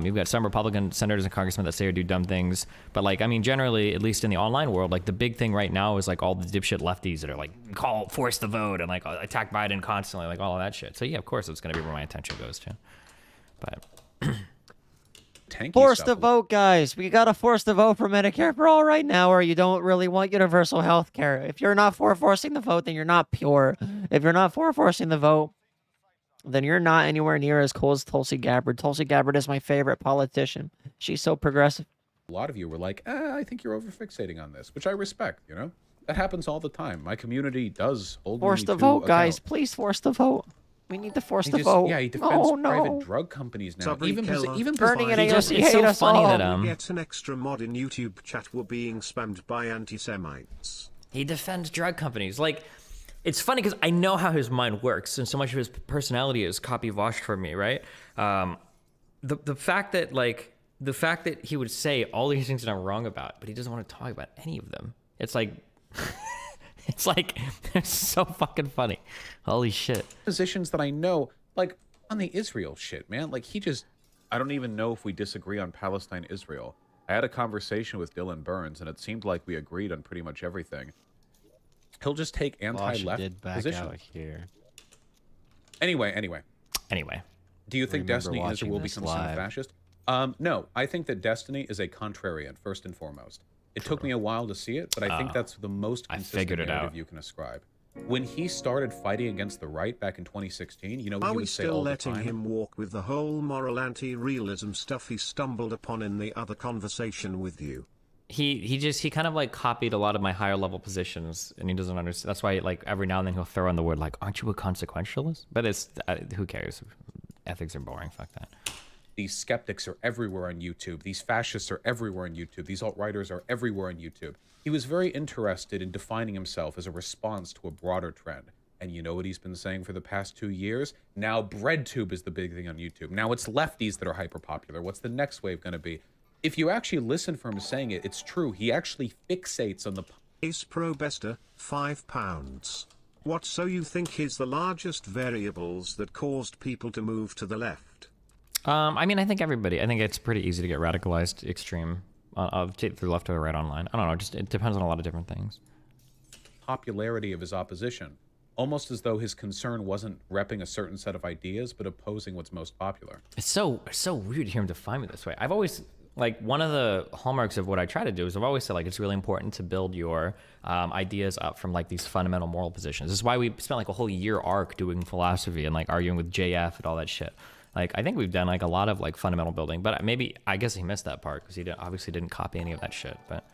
Speaker 9: You've got some Republican senators and congressmen that say or do dumb things. But like, I mean, generally, at least in the online world, like the big thing right now is like all the dipshit lefties that are like force the vote and like attack Biden constantly, like all of that shit. So yeah, of course it's gonna be where my attention goes to. But
Speaker 2: force the vote, guys. We gotta force the vote for Medicare for all right now, or you don't really want universal health care. If you're not for forcing the vote, then you're not pure. If you're not for forcing the vote, then you're not anywhere near as cool as Tulsi Gabbard. Tulsi Gabbard is my favorite politician. She's so progressive.
Speaker 14: A lot of you were like, I think you're over-fixating on this, which I respect, you know? That happens all the time. My community does hold me
Speaker 2: Force the
Speaker 14: to
Speaker 2: vote,
Speaker 14: account.
Speaker 2: guys. Please force the vote. We need to force the vote.
Speaker 14: Yeah, he defends
Speaker 2: no.
Speaker 14: private drug companies now. Even
Speaker 2: Burning and AOC
Speaker 9: it's
Speaker 2: hate
Speaker 9: so
Speaker 2: us
Speaker 9: funny
Speaker 2: all.
Speaker 9: that
Speaker 13: Gets an extra mod in YouTube chat were being spammed by anti-Semites.
Speaker 9: he defends drug companies. Like, it's funny because I know how his mind works, and so much of his personality is copy Vaush from me, right? The fact that he would say all these things that I'm wrong about, but he doesn't want to talk about any of them. It's like, it's so fucking funny. Holy shit.
Speaker 14: Positions that I know, like on the Israel shit, man. Like I don't even know if we disagree on Palestine, Israel. I had a conversation with Dylan Burns, and it seemed like we agreed on pretty much everything. He'll just take anti-left positions.
Speaker 2: Here.
Speaker 14: Anyway. Do you think Destiny Israel will become some fascist? No, I think that Destiny is a contrarian, first and foremost. It took me a while to see it, but I think that's the most consistent narrative you can ascribe. When he started fighting against the right back in 2016, you know what he would say all the time?
Speaker 13: Are we still letting him walk with the whole moral anti-realism stuff he stumbled upon in the other conversation with you?
Speaker 9: He kind of like copied a lot of my higher level positions, and he doesn't understand. That's why like every now and then he'll throw in the word like, "Aren't you a consequentialist?" But it's who cares? Ethics are boring. Fuck that.
Speaker 14: These skeptics are everywhere on YouTube. These fascists are everywhere on YouTube. These alt-righters are everywhere on YouTube. He was very interested in defining himself as a response to a broader trend. And you know what he's been saying for the past 2 years? Now BreadTube is the big thing on YouTube. Now it's lefties that are hyper-popular. What's the next wave going to be? If you actually listen for him saying it, it's true. He actually fixates on the
Speaker 13: Ace Pro Bester, £5. What so you think is the largest variables that caused people to move to the left?
Speaker 9: I mean, I think it's pretty easy to get radicalized extreme to the left or the right online. I don't know, just it depends on a lot of different things.
Speaker 8: Popularity of his opposition, almost as though his concern wasn't repping a certain set of ideas, but opposing what's most popular.
Speaker 9: It's so weird to hear him define me this way. I've always, like, one of the hallmarks of what I try to do is I've always said, like, it's really important to build your ideas up from, like, these fundamental moral positions. This is why we spent, like, a whole year arc doing philosophy and, like, arguing with JF and all that shit. Like, I think we've done, like, a lot of, like, fundamental building, but I guess he missed that part because he obviously didn't copy any of that shit, but...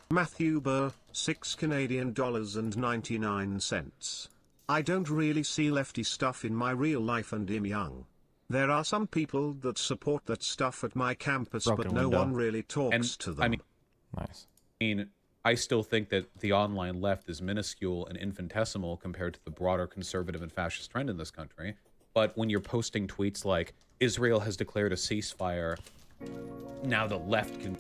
Speaker 13: Matthew Burr, $6 I don't really see lefty stuff in my real life and I'm young. There are some people that support that stuff at my campus, but no one really talks to them.
Speaker 8: I mean,
Speaker 9: nice.
Speaker 8: I still think that the online left is minuscule and infinitesimal compared to the broader conservative and fascist trend in this country. But when you're posting tweets like, Israel has declared a ceasefire, now the left can...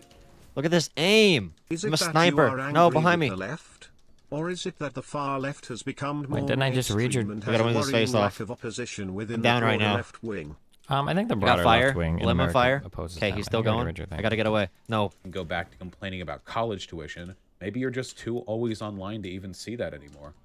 Speaker 1: Look at this aim!
Speaker 13: Is
Speaker 1: I'm
Speaker 13: it
Speaker 1: a
Speaker 13: that
Speaker 1: sniper.
Speaker 13: you are angry
Speaker 1: No, behind
Speaker 13: with
Speaker 1: me.
Speaker 13: the left? Or is it that the far left has become more
Speaker 9: didn't I just read your...
Speaker 13: mainstream and
Speaker 1: I gotta
Speaker 13: has
Speaker 1: win
Speaker 13: a
Speaker 1: this
Speaker 13: worrying
Speaker 1: face
Speaker 13: lack
Speaker 1: off.
Speaker 13: of opposition within
Speaker 1: I'm
Speaker 13: the
Speaker 1: down right
Speaker 13: broader
Speaker 1: now.
Speaker 13: left wing?
Speaker 9: I think the
Speaker 1: You
Speaker 9: broader
Speaker 1: got fire?
Speaker 9: left wing in
Speaker 1: Limb of
Speaker 9: America
Speaker 1: fire?
Speaker 9: opposes
Speaker 1: Okay,
Speaker 9: that.
Speaker 1: he's still
Speaker 9: I think I
Speaker 1: going?
Speaker 9: read your thing.
Speaker 1: I gotta get away. No.
Speaker 8: Go back to complaining about college tuition. Maybe you're just too always online to even see that anymore.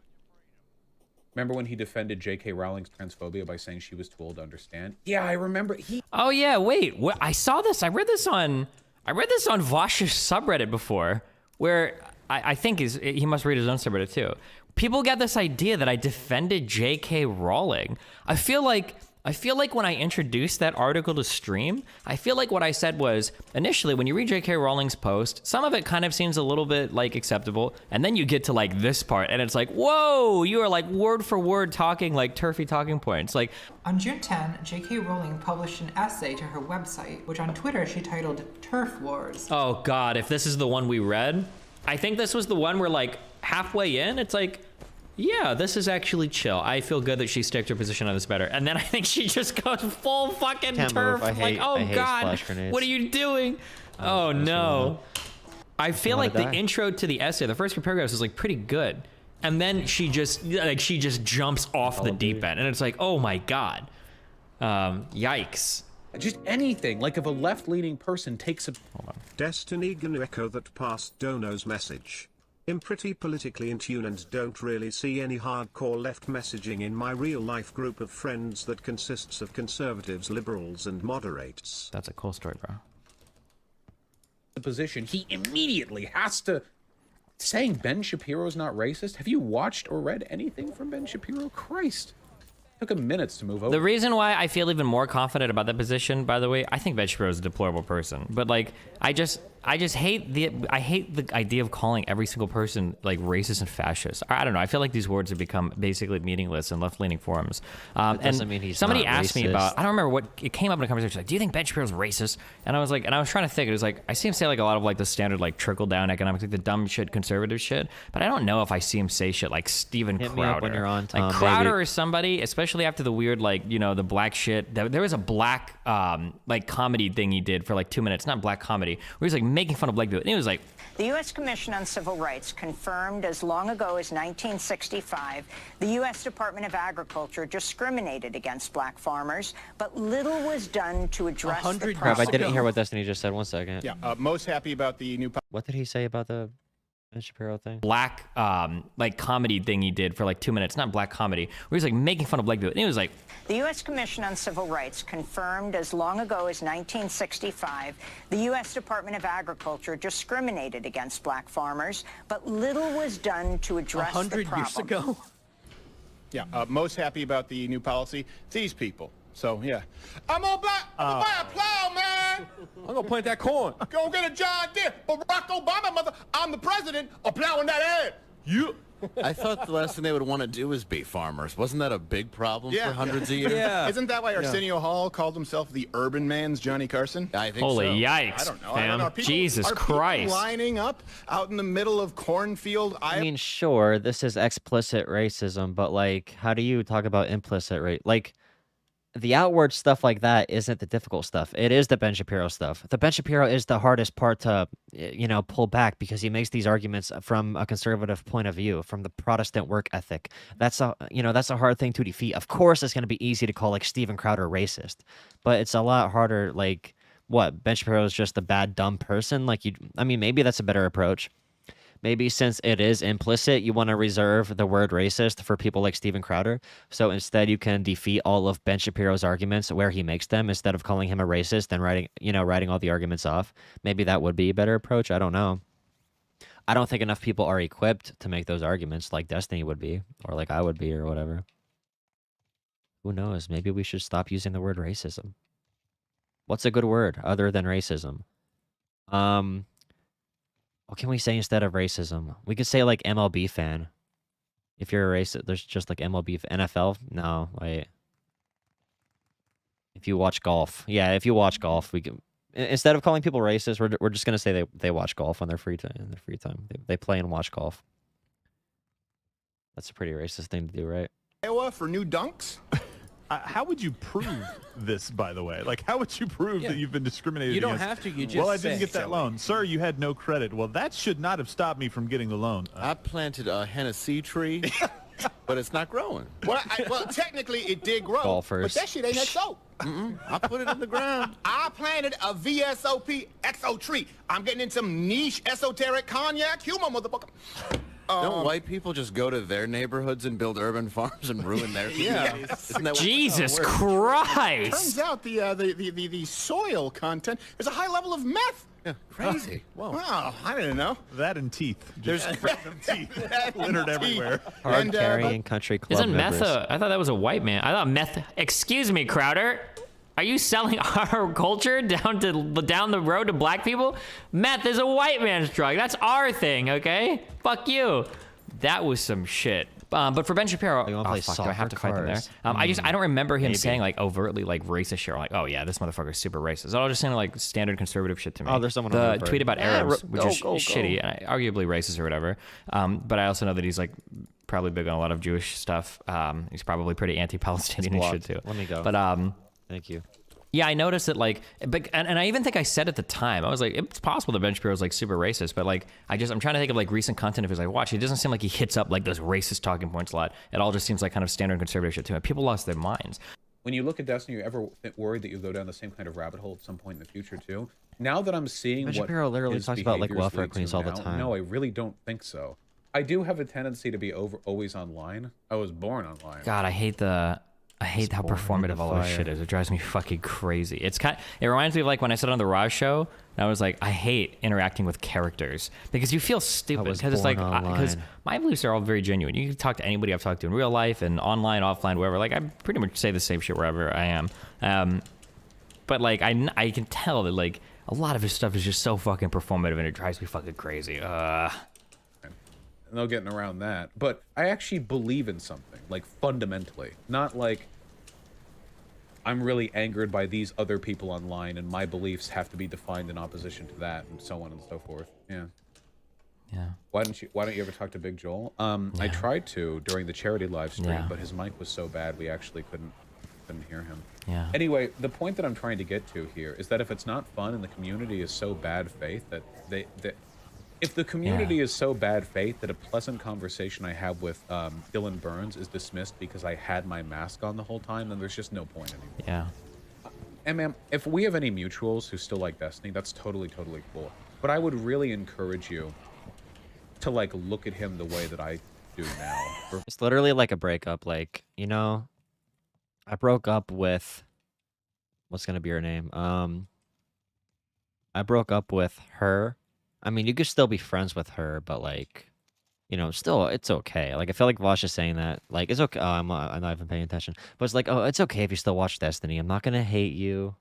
Speaker 8: Remember when he defended J.K. Rowling's transphobia by saying she was too old to understand? Yeah, I remember.
Speaker 9: Oh yeah, wait. I saw this. I read this on Vaush's subreddit before, where I think he must read his own subreddit too. People get this idea that I defended J.K. Rowling. I feel like when I introduced that article to stream, I feel like what I said was, initially, when you read J.K. Rowling's post, some of it kind of seems a little bit, like, acceptable, and then you get to, like, this part, and it's like, whoa, you are, like, word for word talking, like, turfy talking points. Like,
Speaker 17: on June 10, J.K. Rowling published an essay to her website, which on Twitter she titled Turf Wars.
Speaker 9: Oh, God, if this is the one we read, I think this was the one where, like, halfway in, it's like, yeah, this is actually chill. I feel good that she stuck to her position on this better. And then I think she just goes full fucking turf. Like, oh God, what are you doing? Oh no. I feel like the intro to the essay, the first few paragraphs is like pretty good. And then she just jumps off the deep end. And it's like, oh my God. Yikes.
Speaker 8: Just anything, like if a left-leaning person takes a...
Speaker 13: Hold on. Destiny gonna echo that past Dono's message. I'm pretty politically in tune and don't really see any hardcore left messaging in my real-life group of friends that consists of conservatives, liberals, and moderates.
Speaker 9: That's a cool story, bro.
Speaker 8: The position, he immediately has to... Saying Ben Shapiro's not racist? Have you watched or read anything from Ben Shapiro? Christ. Took him minutes to move over.
Speaker 9: The reason why I feel even more confident about that position, by the way, I think Ben Shapiro is a deplorable person. But, like, I just hate the idea of calling every single person like racist and fascist. I don't know. I feel like these words have become basically meaningless in left-leaning forums.
Speaker 1: Doesn't mean he's
Speaker 9: somebody
Speaker 1: not
Speaker 9: asked me
Speaker 1: racist.
Speaker 9: about. I don't remember what it came up in a conversation. Like, do you think Ben Shapiro's racist? And I was like, and I was trying to think. It was like I see him say like a lot of like the standard like trickle-down economics, like the dumb shit, conservative shit. But I don't know if I see him say shit like Steven
Speaker 1: Hit
Speaker 9: Crowder.
Speaker 1: me up when you're on, Tom,
Speaker 9: like Crowder
Speaker 1: baby.
Speaker 9: or somebody, especially after the weird like the black shit. There was a black like comedy thing he did for like 2 minutes, not black comedy, where he's like making fun of black people. And he was like,
Speaker 18: the U.S. Commission on Civil Rights confirmed as long ago as 1965 the U.S. Department of Agriculture discriminated against black farmers, but little was done to address the
Speaker 1: Crap, I
Speaker 18: problem.
Speaker 1: didn't hear what Destiny just said. 1 second.
Speaker 19: Yeah, most happy about the new...
Speaker 1: What did he say about the Ben Shapiro thing?
Speaker 9: Black like comedy thing he did for like 2 minutes, not black comedy, where he's like making fun of black people. And he was like,
Speaker 18: the U.S. Commission on Civil Rights confirmed as long ago as 1965 the U.S. Department of Agriculture discriminated against black farmers, but little was done to address the problem.
Speaker 19: 100 years ago? Yeah, most happy about the new policy. These people. So, yeah. I'm gonna buy a plow, man! I'm gonna plant that corn. Go get a John Deere. Barack Obama, mother, I'm the president of plowing that ad. You.
Speaker 20: I thought the last thing they would want to do was be farmers. Wasn't that a big problem for hundreds of years?
Speaker 19: Yeah. Isn't that why Arsenio Hall called himself the urban man's Johnny Carson?
Speaker 20: I think
Speaker 9: holy
Speaker 20: so.
Speaker 9: yikes,
Speaker 19: I don't know.
Speaker 9: fam.
Speaker 19: People,
Speaker 9: Jesus
Speaker 19: are
Speaker 9: Christ.
Speaker 19: people lining up out in the middle of cornfield?
Speaker 1: I mean, sure, this is explicit racism, but like, how do you talk about implicit like? the outward stuff like that isn't the difficult stuff. It is the Ben Shapiro stuff. The Ben Shapiro is the hardest part to, pull back because he makes these arguments from a conservative point of view, from the Protestant work ethic. That's a hard thing to defeat. Of course, it's going to be easy to call like Steven Crowder racist, but it's a lot harder. Like, what, Ben Shapiro is just a bad, dumb person? Like, maybe that's a better approach. Maybe since it is implicit, you want to reserve the word racist for people like Steven Crowder. So instead, you can defeat all of Ben Shapiro's arguments where he makes them instead of calling him a racist and writing all the arguments off. Maybe that would be a better approach. I don't know. I don't think enough people are equipped to make those arguments like Destiny would be, or like I would be, or whatever. Who knows? Maybe we should stop using the word racism. What's a good word other than racism? What can we say instead of racism? We could say like MLB fan. If you're a racist, there's just like MLB NFL. No, wait. If you watch golf, yeah. If you watch golf, we can instead of calling people racist, we're just gonna say they watch golf on their free time. In their free time, they play and watch golf. That's a pretty racist thing to do, right?
Speaker 19: Iowa for new dunks. How would you prove this, by the way? Like, how would you prove that you've been discriminated
Speaker 20: You don't
Speaker 19: against?
Speaker 20: have to, you just
Speaker 19: Well, I didn't
Speaker 20: say
Speaker 19: get that
Speaker 20: so.
Speaker 19: loan. Sir, you had no credit. Well, that should not have stopped me from getting the loan.
Speaker 20: I planted a Hennessy tree, but it's not growing.
Speaker 19: Well, technically, it did grow.
Speaker 1: Golfers.
Speaker 19: But that shit ain't XO.
Speaker 20: I put it in the ground.
Speaker 19: I planted a VSOP XO tree. I'm getting in some niche esoteric cognac humor, motherfucker.
Speaker 20: Don't white people just go to their neighborhoods and build urban farms and ruin their communities? Isn't that what-
Speaker 9: Jesus
Speaker 20: Oh,
Speaker 9: Christ!
Speaker 19: Turns out the soil content is a high level of meth.
Speaker 20: Yeah, crazy. Whoa.
Speaker 19: Wow, I didn't know. That and teeth.
Speaker 20: There's
Speaker 19: random teeth littered everywhere.
Speaker 1: Hard carrying country club
Speaker 9: Isn't
Speaker 1: members.
Speaker 9: meth I thought that was a white man. I thought meth. Excuse me, Crowder. Are you selling our culture down the road to black people? Meth is a white man's drug. That's our thing, okay? Fuck you. That was some shit. But for Ben Shapiro,
Speaker 1: You wanna play
Speaker 9: fuck, do I have to fight them there?
Speaker 1: cars?
Speaker 9: I don't remember him
Speaker 1: Maybe.
Speaker 9: saying like overtly like racist shit. Or like, oh yeah, this motherfucker's super racist. It's all just saying like standard conservative shit to me.
Speaker 1: Oh, there's someone
Speaker 9: the
Speaker 1: on the
Speaker 9: tweet about
Speaker 1: Yeah,
Speaker 9: Arabs, which is
Speaker 1: go.
Speaker 9: shitty and arguably racist or whatever. But I also know that he's like probably big on a lot of Jewish stuff. He's probably pretty anti-Palestinian and shit too.
Speaker 1: Let me go.
Speaker 9: But
Speaker 1: Thank you.
Speaker 9: yeah, I noticed that like, and I even think I said at the time, I was like, it's possible that Ben Shapiro is like super racist, but like, I'm trying to think of like recent content of his I watch. It doesn't seem like he hits up like those racist talking points a lot. It all just seems like kind of standard conservative shit to him. People lost their minds.
Speaker 8: When you look at Destiny, you ever worried that you'll go down the same kind of rabbit hole at some point in the future too? Now that I'm seeing
Speaker 1: Ben
Speaker 8: what
Speaker 1: Shapiro literally
Speaker 8: his
Speaker 1: talks about like
Speaker 8: behaviors
Speaker 1: welfare
Speaker 8: lead to
Speaker 1: queens all the
Speaker 8: now,
Speaker 1: time.
Speaker 8: No, I really don't think so. I do have a tendency to be always online. I was born online.
Speaker 9: God, I hate how performative all this shit is. It drives me fucking crazy. It reminds me of like when I said on the Raj show, and I was like, I hate interacting with characters because you feel stupid because it's like because my beliefs are all very genuine. You can talk to anybody I've talked to in real life and online, offline, wherever. Like I pretty much say the same shit wherever I am. But like I can tell that like a lot of his stuff is just so fucking performative and it drives me fucking crazy.
Speaker 8: No getting around that. But I actually believe in something, like fundamentally. Not like I'm really angered by these other people online and my beliefs have to be defined in opposition to that and so on and so forth. Yeah.
Speaker 9: Yeah.
Speaker 8: Why don't you ever talk to Big Joel? I tried to during the charity live stream, but his mic was so bad we actually couldn't hear him.
Speaker 9: Yeah.
Speaker 8: Anyway, the point that I'm trying to get to here is that if it's not fun and the community is so bad faith that if the community is so bad faith that a pleasant conversation I have with Dylan Burns is dismissed because I had my mask on the whole time, then there's just no point anymore.
Speaker 9: Yeah.
Speaker 8: And ma'am, if we have any mutuals who still like Destiny, that's totally cool. But I would really encourage you to like look at him the way that I do now.
Speaker 1: It's literally like a breakup. Like, I broke up with what's gonna be her name? I broke up with her. I mean, you could still be friends with her, but like, still it's okay. Like I feel like Vaush is saying that. Like it's okay. Oh, I'm not even paying attention. But it's like, oh, it's okay if you still watch Destiny. I'm not gonna hate you.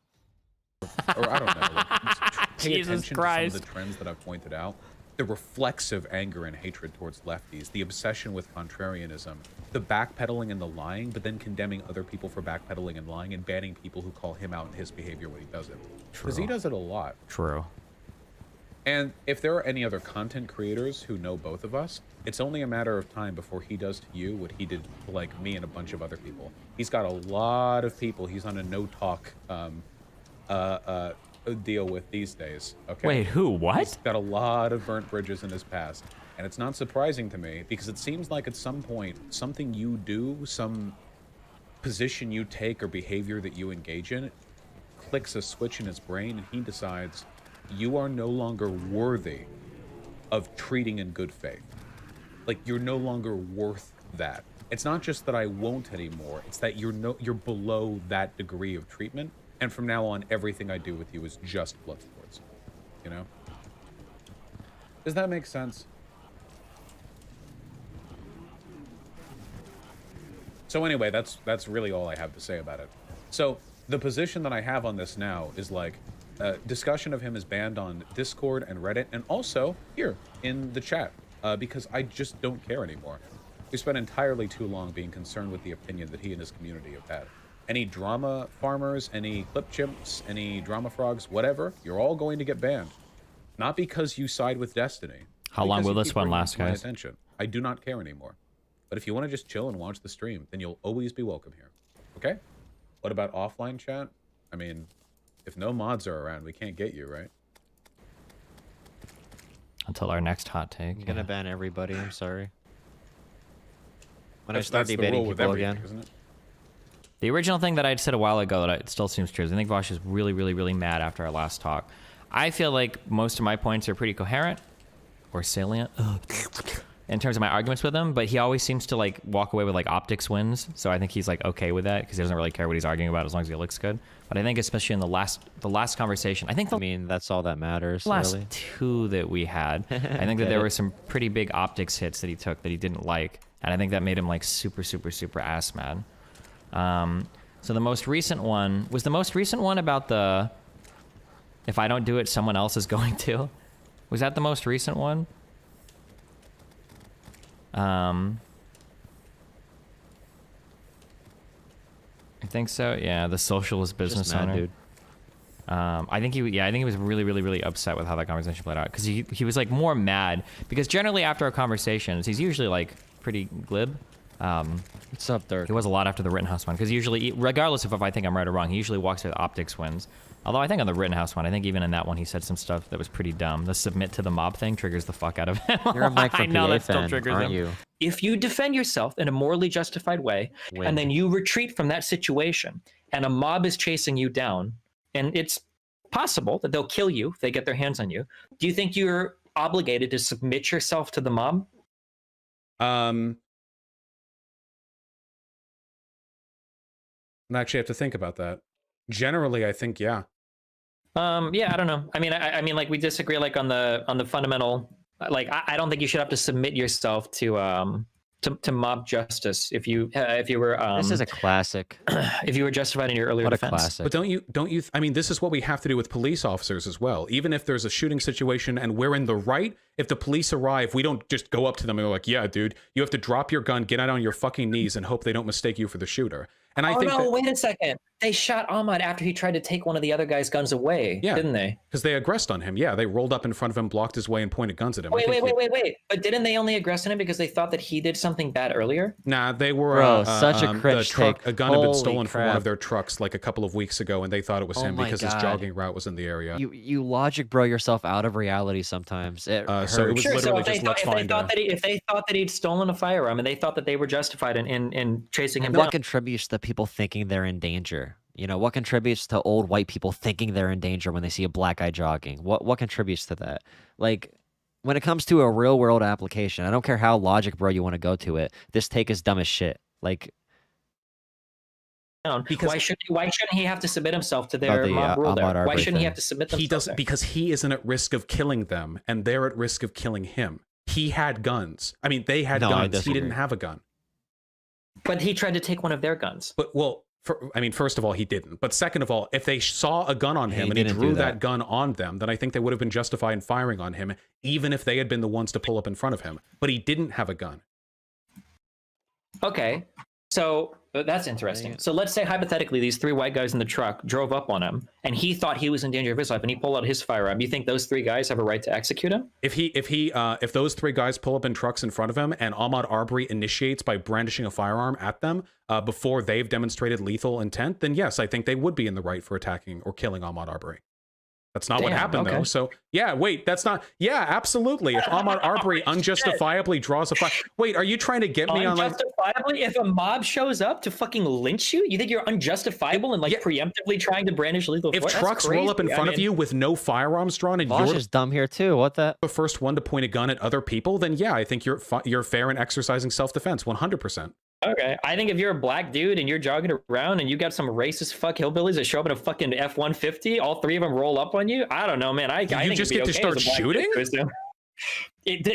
Speaker 8: Or I don't know. Like, pay
Speaker 9: Jesus
Speaker 8: attention
Speaker 9: Christ.
Speaker 8: to some of the trends that I've pointed out. The reflexive anger and hatred towards lefties, the obsession with contrarianism, the backpedaling and the lying, but then condemning other people for backpedaling and lying and banning people who call him out in his behavior when he does it. Because he does it a lot.
Speaker 9: True.
Speaker 8: And if there are any other content creators who know both of us, it's only a matter of time before he does to you what he did to like me and a bunch of other people. He's got a lot of people he's on a no-talk deal with these days. Okay.
Speaker 9: Wait, who? What?
Speaker 8: He's got a lot of burnt bridges in his past, and it's not surprising to me because it seems like at some point something you do, some position you take or behavior that you engage in, clicks a switch in his brain, and he decides you are no longer worthy of treating in good faith. Like you're no longer worth that. It's not just that I won't anymore. It's that you're below that degree of treatment. And from now on, everything I do with you is just blood sports. You know? Does that make sense? So anyway, that's really all I have to say about it. So the position that I have on this now is like, discussion of him is banned on Discord and Reddit, and also here in the chat, because I just don't care anymore. We spent entirely too long being concerned with the opinion that he and his community have had. Any drama farmers, any clip chimps, any drama frogs, whatever, you're all going to get banned. Not because you side with Destiny.
Speaker 9: How long will this one last, guys?
Speaker 8: Attention. I do not care anymore. But if you want to just chill and watch the stream, then you'll always be welcome here. Okay? What about offline chat? I mean, if no mods are around, we can't get you, right?
Speaker 9: Until our next hot take.
Speaker 2: I'm gonna ban everybody. I'm sorry. When
Speaker 8: That's
Speaker 2: I start debating people again.
Speaker 8: Isn't it?
Speaker 9: The original thing that I said a while ago that it still seems true is I think Vaush is really, really, really mad after our last talk. I feel like most of my points are pretty coherent or salient in terms of my arguments with him, but he always seems to like walk away with like optics wins. So I think he's like okay with that because he doesn't really care what he's arguing about as long as he looks good. But I think especially in the last conversation, I think
Speaker 2: I mean that's all that matters.
Speaker 9: The last
Speaker 2: really.
Speaker 9: two that we had, I think that there were some pretty big optics hits that he took that he didn't like, and I think that made him like super, super, super ass mad. So the most recent one was the most recent one about the if I don't do it, someone else is going to. Was that the most recent one? I think so. Yeah, the socialist business
Speaker 2: mad,
Speaker 9: owner.
Speaker 2: dude.
Speaker 9: I think he was really, really, really upset with how that conversation played out because he was like more mad because generally after our conversations he's usually like pretty glib.
Speaker 2: What's up, Dirk?
Speaker 9: He was a lot after the Rittenhouse one because usually, regardless of if I think I'm right or wrong, he usually walks with optics wins. Although I think on the Rittenhouse one, I think even in that one he said some stuff that was pretty dumb. The submit to the mob thing triggers the fuck out of him.
Speaker 2: You're a Mike for
Speaker 9: I know
Speaker 2: PA
Speaker 9: that still
Speaker 2: fan,
Speaker 9: triggers
Speaker 2: aren't
Speaker 9: him.
Speaker 2: you?
Speaker 21: If you defend yourself in a morally justified way, and then you retreat from that situation, and a mob is chasing you down, and it's possible that they'll kill you if they get their hands on you, do you think you're obligated to submit yourself to the mob?
Speaker 8: I actually have to think about that. Generally, I think yeah.
Speaker 21: Yeah, I don't know. I mean, like we disagree, like on the fundamental. Like, I don't think you should have to submit yourself to mob justice if you were.
Speaker 2: This is a classic.
Speaker 21: If you were justified in your earlier defense.
Speaker 2: Classic.
Speaker 8: But don't you? I mean, this is what we have to do with police officers as well. Even if there's a shooting situation and we're in the right, if the police arrive, we don't just go up to them and go like, "Yeah, dude, you have to drop your gun, get out on your fucking knees, and hope they don't mistake you for the shooter." And I think
Speaker 21: wait a second. They shot Ahmad after he tried to take one of the other guy's guns away, didn't they?
Speaker 8: Because they aggressed on him. Yeah, they rolled up in front of him, blocked his way, and pointed guns at him.
Speaker 21: Wait. But didn't they only aggress on him because they thought that he did something bad earlier?
Speaker 8: Nah, they were.
Speaker 2: Bro, such a cringe take.
Speaker 8: A gun had been
Speaker 2: Holy
Speaker 8: stolen from one
Speaker 2: crap.
Speaker 8: of their trucks like a couple of weeks ago, and they thought it was
Speaker 2: Oh
Speaker 8: him
Speaker 2: my
Speaker 8: because his
Speaker 2: God.
Speaker 8: jogging route was in the area.
Speaker 2: You logic bro yourself out of reality sometimes. It hurts.
Speaker 8: So it was literally just let's
Speaker 21: if
Speaker 8: find
Speaker 21: they thought that he'd stolen a firearm and they thought that they were justified in chasing him
Speaker 2: And
Speaker 21: down.
Speaker 2: what contributes to people thinking they're in danger? You know, what contributes to old white people thinking they're in danger when they see a black guy jogging? What contributes to that? Like, when it comes to a real world application, I don't care how logic bro you want to go to it. This take is dumb as shit. Like,
Speaker 21: Because why shouldn't he have to submit himself to their
Speaker 2: the,
Speaker 21: mob rule there?
Speaker 2: Ahmaud
Speaker 21: Why
Speaker 2: Arbery
Speaker 21: shouldn't he
Speaker 2: thing.
Speaker 21: have to submit themselves?
Speaker 8: He doesn't
Speaker 21: there?
Speaker 8: because he isn't at risk of killing them, and they're at risk of killing him. He had guns. I mean, they had
Speaker 2: No, I
Speaker 8: guns. He
Speaker 2: disagree.
Speaker 8: didn't have a gun.
Speaker 21: But he tried to take one of their guns.
Speaker 8: But first of all, he didn't. But second of all, if they saw a gun on him and he
Speaker 2: didn't
Speaker 8: drew
Speaker 2: do
Speaker 8: that
Speaker 2: that.
Speaker 8: gun on them, then I think they would have been justified in firing on him, even if they had been the ones to pull up in front of him. But he didn't have a gun.
Speaker 21: Okay, so That's interesting. So let's say hypothetically these 3 white guys in the truck drove up on him and he thought he was in danger of his life and he pulled out his firearm. You think those 3 guys have a right to execute him?
Speaker 8: If those 3 guys pull up in trucks in front of him and Ahmaud Arbery initiates by brandishing a firearm at them before they've demonstrated lethal intent, then yes, I think they would be in the right for attacking or killing Ahmaud Arbery. That's not what happened, though. So, yeah, wait, that's not... Yeah, absolutely. If Ahmaud Arbery unjustifiably draws a fire... Wait, are you trying to get me on, like...
Speaker 21: Unjustifiably? If a mob shows up to fucking lynch you? You think you're unjustifiable and, like, preemptively trying to brandish lethal force?
Speaker 8: If trucks roll up in front of you with no firearms drawn and
Speaker 1: Vaush
Speaker 8: you're
Speaker 1: is dumb here, too. What the...
Speaker 8: the first one to point a gun at other people, then yeah, I think you're fair in exercising self-defense, 100%.
Speaker 21: Okay, I think if you're a black dude and you're jogging around and you got some racist fuck hillbillies that show up in a fucking F-150, all 3 of them roll up on you. I don't know, man. I
Speaker 8: you
Speaker 21: think
Speaker 8: just
Speaker 21: it'd
Speaker 8: get
Speaker 21: be
Speaker 8: to
Speaker 21: okay
Speaker 8: start
Speaker 21: as a black
Speaker 8: shooting?
Speaker 21: dude to assume.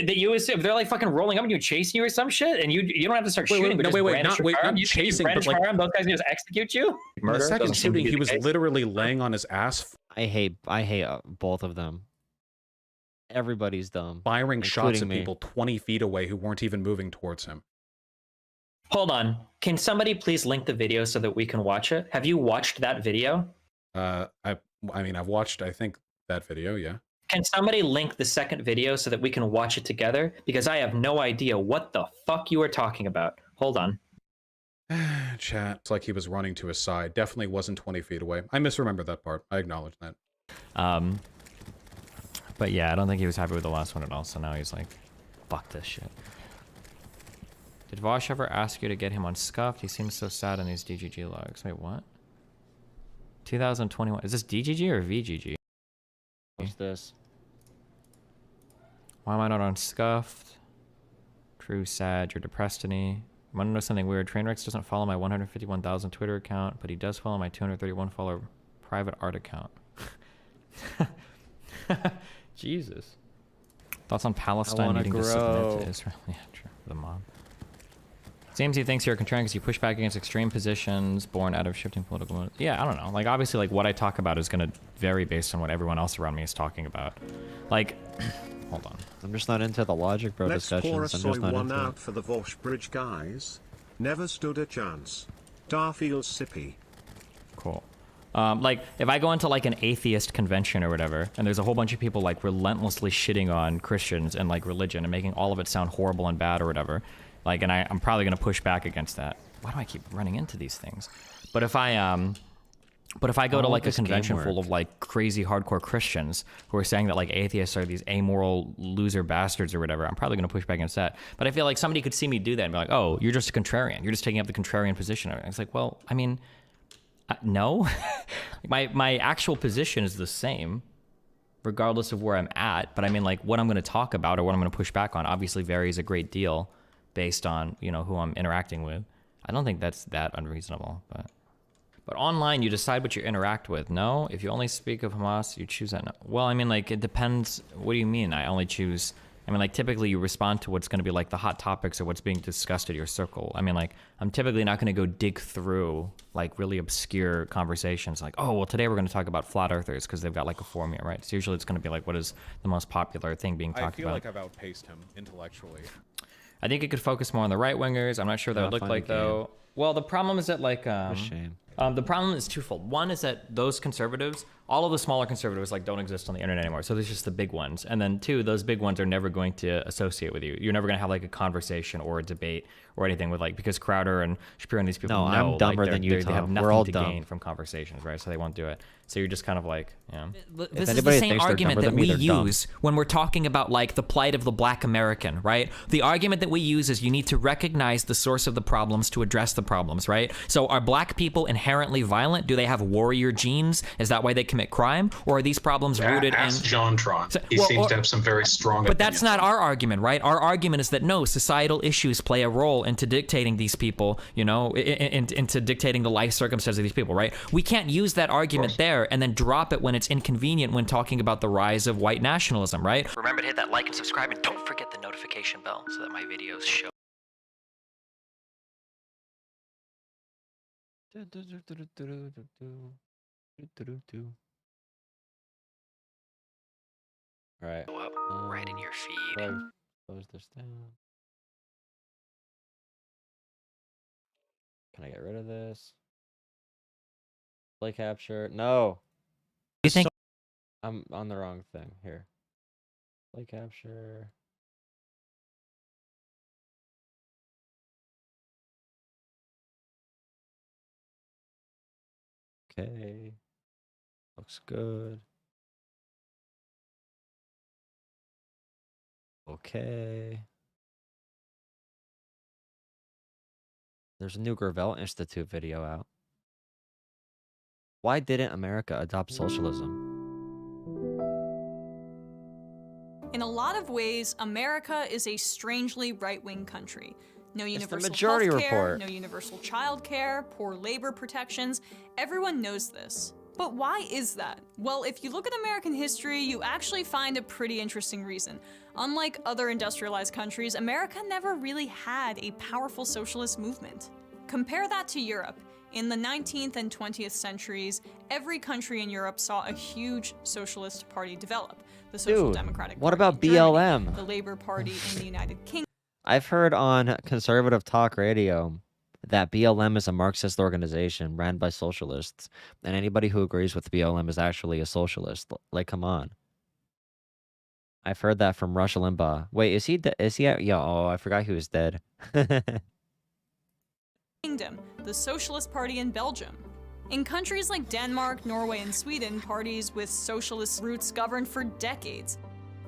Speaker 21: You assume if they're like fucking rolling up and you chasing you or some shit, and you don't have to start shooting.
Speaker 8: Not chasing, but like
Speaker 21: those guys can just execute you.
Speaker 8: In the second shooting, he was literally laying on his ass.
Speaker 1: I hate both of them. Everybody's dumb.
Speaker 8: Firing shots at
Speaker 1: me.
Speaker 8: people 20 feet away who weren't even moving towards him.
Speaker 21: Hold on. Can somebody please link the video so that we can watch it? Have you watched that video?
Speaker 8: I mean, I've watched, I think, that video, yeah.
Speaker 21: Can somebody link the second video so that we can watch it together? Because I have no idea what the fuck you are talking about. Hold on.
Speaker 8: Chat. It's like he was running to his side. Definitely wasn't 20 feet away. I misremember that part. I acknowledge that.
Speaker 9: But yeah, I don't think he was happy with the last one at all, so now he's like, fuck this shit. Did Vaush ever ask you to get him on Scuffed? He seems so sad in these DGG logs. Wait, what? 2021. Is this DGG or VGG?
Speaker 1: What's this?
Speaker 9: Why am I not on Scuffed? True sad. You're depressed to me. Want to know something weird? Trainwrecks doesn't follow my 151,000 Twitter account, but he does follow my 231 follower private art account. Jesus. Thoughts on Palestine needing to submit to Israel? Yeah, true. The mob. Seems he thinks you're a contrarian because you push back against extreme positions born out of shifting political motives. Yeah, I don't know. Like, obviously, like, what I talk about is going to vary based on what everyone else around me is talking about. Like, hold on.
Speaker 1: I'm just not into the logic, bro,
Speaker 13: Let's
Speaker 1: discussions.
Speaker 13: pour a
Speaker 1: I'm
Speaker 13: soy
Speaker 1: just not
Speaker 13: one
Speaker 1: into
Speaker 13: out
Speaker 1: it.
Speaker 13: for the Vaush Bridge guys. Never stood a chance. Dar feels sippy.
Speaker 9: Cool. Like, if I go into, like, an atheist convention or whatever, and there's a whole bunch of people, like, relentlessly shitting on Christians and, like, religion and making all of it sound horrible and bad or whatever, like, and I'm probably going to push back against that. Why do I keep running into these things? But if I go to, like, a convention full of, like, crazy hardcore Christians who are saying that, like, atheists are these amoral loser bastards or whatever, I'm probably going to push back against that. But I feel like somebody could see me do that and be like, oh, you're just a contrarian. You're just taking up the contrarian position. And it's like, well, I mean, no. my actual position is the same regardless of where I'm at. But I mean, like, what I'm going to talk about or what I'm going to push back on obviously varies a great deal based on, you know, who I'm interacting with. I don't think that's that unreasonable, but online you decide what you interact with. No, if you only speak of Hamas, you choose that. No. Well, I mean, like, it depends. What do you mean? I only choose. I mean, like, typically you respond to what's going to be like the hot topics or what's being discussed at your circle. I mean, like, I'm typically not going to go dig through like really obscure conversations like, oh, well, today we're going to talk about flat earthers because they've got like a formula, right? So usually it's going to be like, what is the most popular thing being talked about?
Speaker 8: I feel like I've outpaced him intellectually.
Speaker 9: I think it could focus more on the right wingers. I'm not sure what that would look like though. Well, the problem is that like
Speaker 1: shame.
Speaker 9: The problem is twofold. One is that those conservatives, all of the smaller conservatives, like don't exist on the internet anymore. So there's just the big ones. And then two, those big ones are never going to associate with you. You're never going to have like a conversation or a debate or anything with like, because Crowder and Shapiro and these people
Speaker 1: No,
Speaker 9: know
Speaker 1: I'm dumber
Speaker 9: like,
Speaker 1: than you,
Speaker 9: they have
Speaker 1: Tom.
Speaker 9: nothing
Speaker 1: We're all
Speaker 9: to
Speaker 1: dumb.
Speaker 9: gain from conversations, right? So they won't do it. So you're just kind of like, yeah.
Speaker 21: This is the same argument that we use when we're talking about like the plight of the black American, right? The argument that we use is you need to recognize the source of the problems to address the problems, right? So are black people inherently violent? Do they have warrior genes? Is that why they commit crime? Or are these problems rooted in...
Speaker 4: Ask JonTron. He seems to have some very strong
Speaker 21: But
Speaker 4: opinions.
Speaker 21: that's not our argument, right? Our argument is that no, societal issues play a role into dictating these people, you know, into dictating the life circumstances of these people, right? We can't use that argument there and then drop it when it's inconvenient when talking about the rise of white nationalism, right? Remember to hit that like and subscribe, and don't forget the notification bell so that my videos show.
Speaker 1: All right.
Speaker 21: Go up right in your feed.
Speaker 1: Close this down.
Speaker 2: Can I get rid of this? Play capture. No.
Speaker 21: You think?
Speaker 2: I'm on the wrong thing here. Play capture. Okay. Looks good. Okay. There's a new Gravel Institute video out. Why didn't America adopt socialism?
Speaker 5: In a lot of ways, America is a strangely right-wing country. No universal
Speaker 2: Majority
Speaker 5: health care,
Speaker 2: Report.
Speaker 5: no universal child care, poor labor protections. Everyone knows this. But why is that? Well, if you look at American history, you actually find a pretty interesting reason. Unlike other industrialized countries, America never really had a powerful socialist movement. Compare that to Europe. In the 19th and 20th centuries, every country in Europe saw a huge socialist party develop. The Social
Speaker 2: Dude,
Speaker 5: Democratic
Speaker 2: what
Speaker 5: Party
Speaker 2: about
Speaker 5: in Germany,
Speaker 2: BLM?
Speaker 5: the Labour Party in the United Kingdom.
Speaker 2: I've heard on conservative talk radio that BLM is a Marxist organization ran by socialists, and anybody who agrees with BLM is actually a socialist. Like, come on. I've heard that from Rush Limbaugh. Wait, is he? Is he? Yeah. Oh, I forgot he was dead.
Speaker 5: Kingdom, the Socialist Party in Belgium. In countries like Denmark, Norway, and Sweden, parties with socialist roots governed for decades.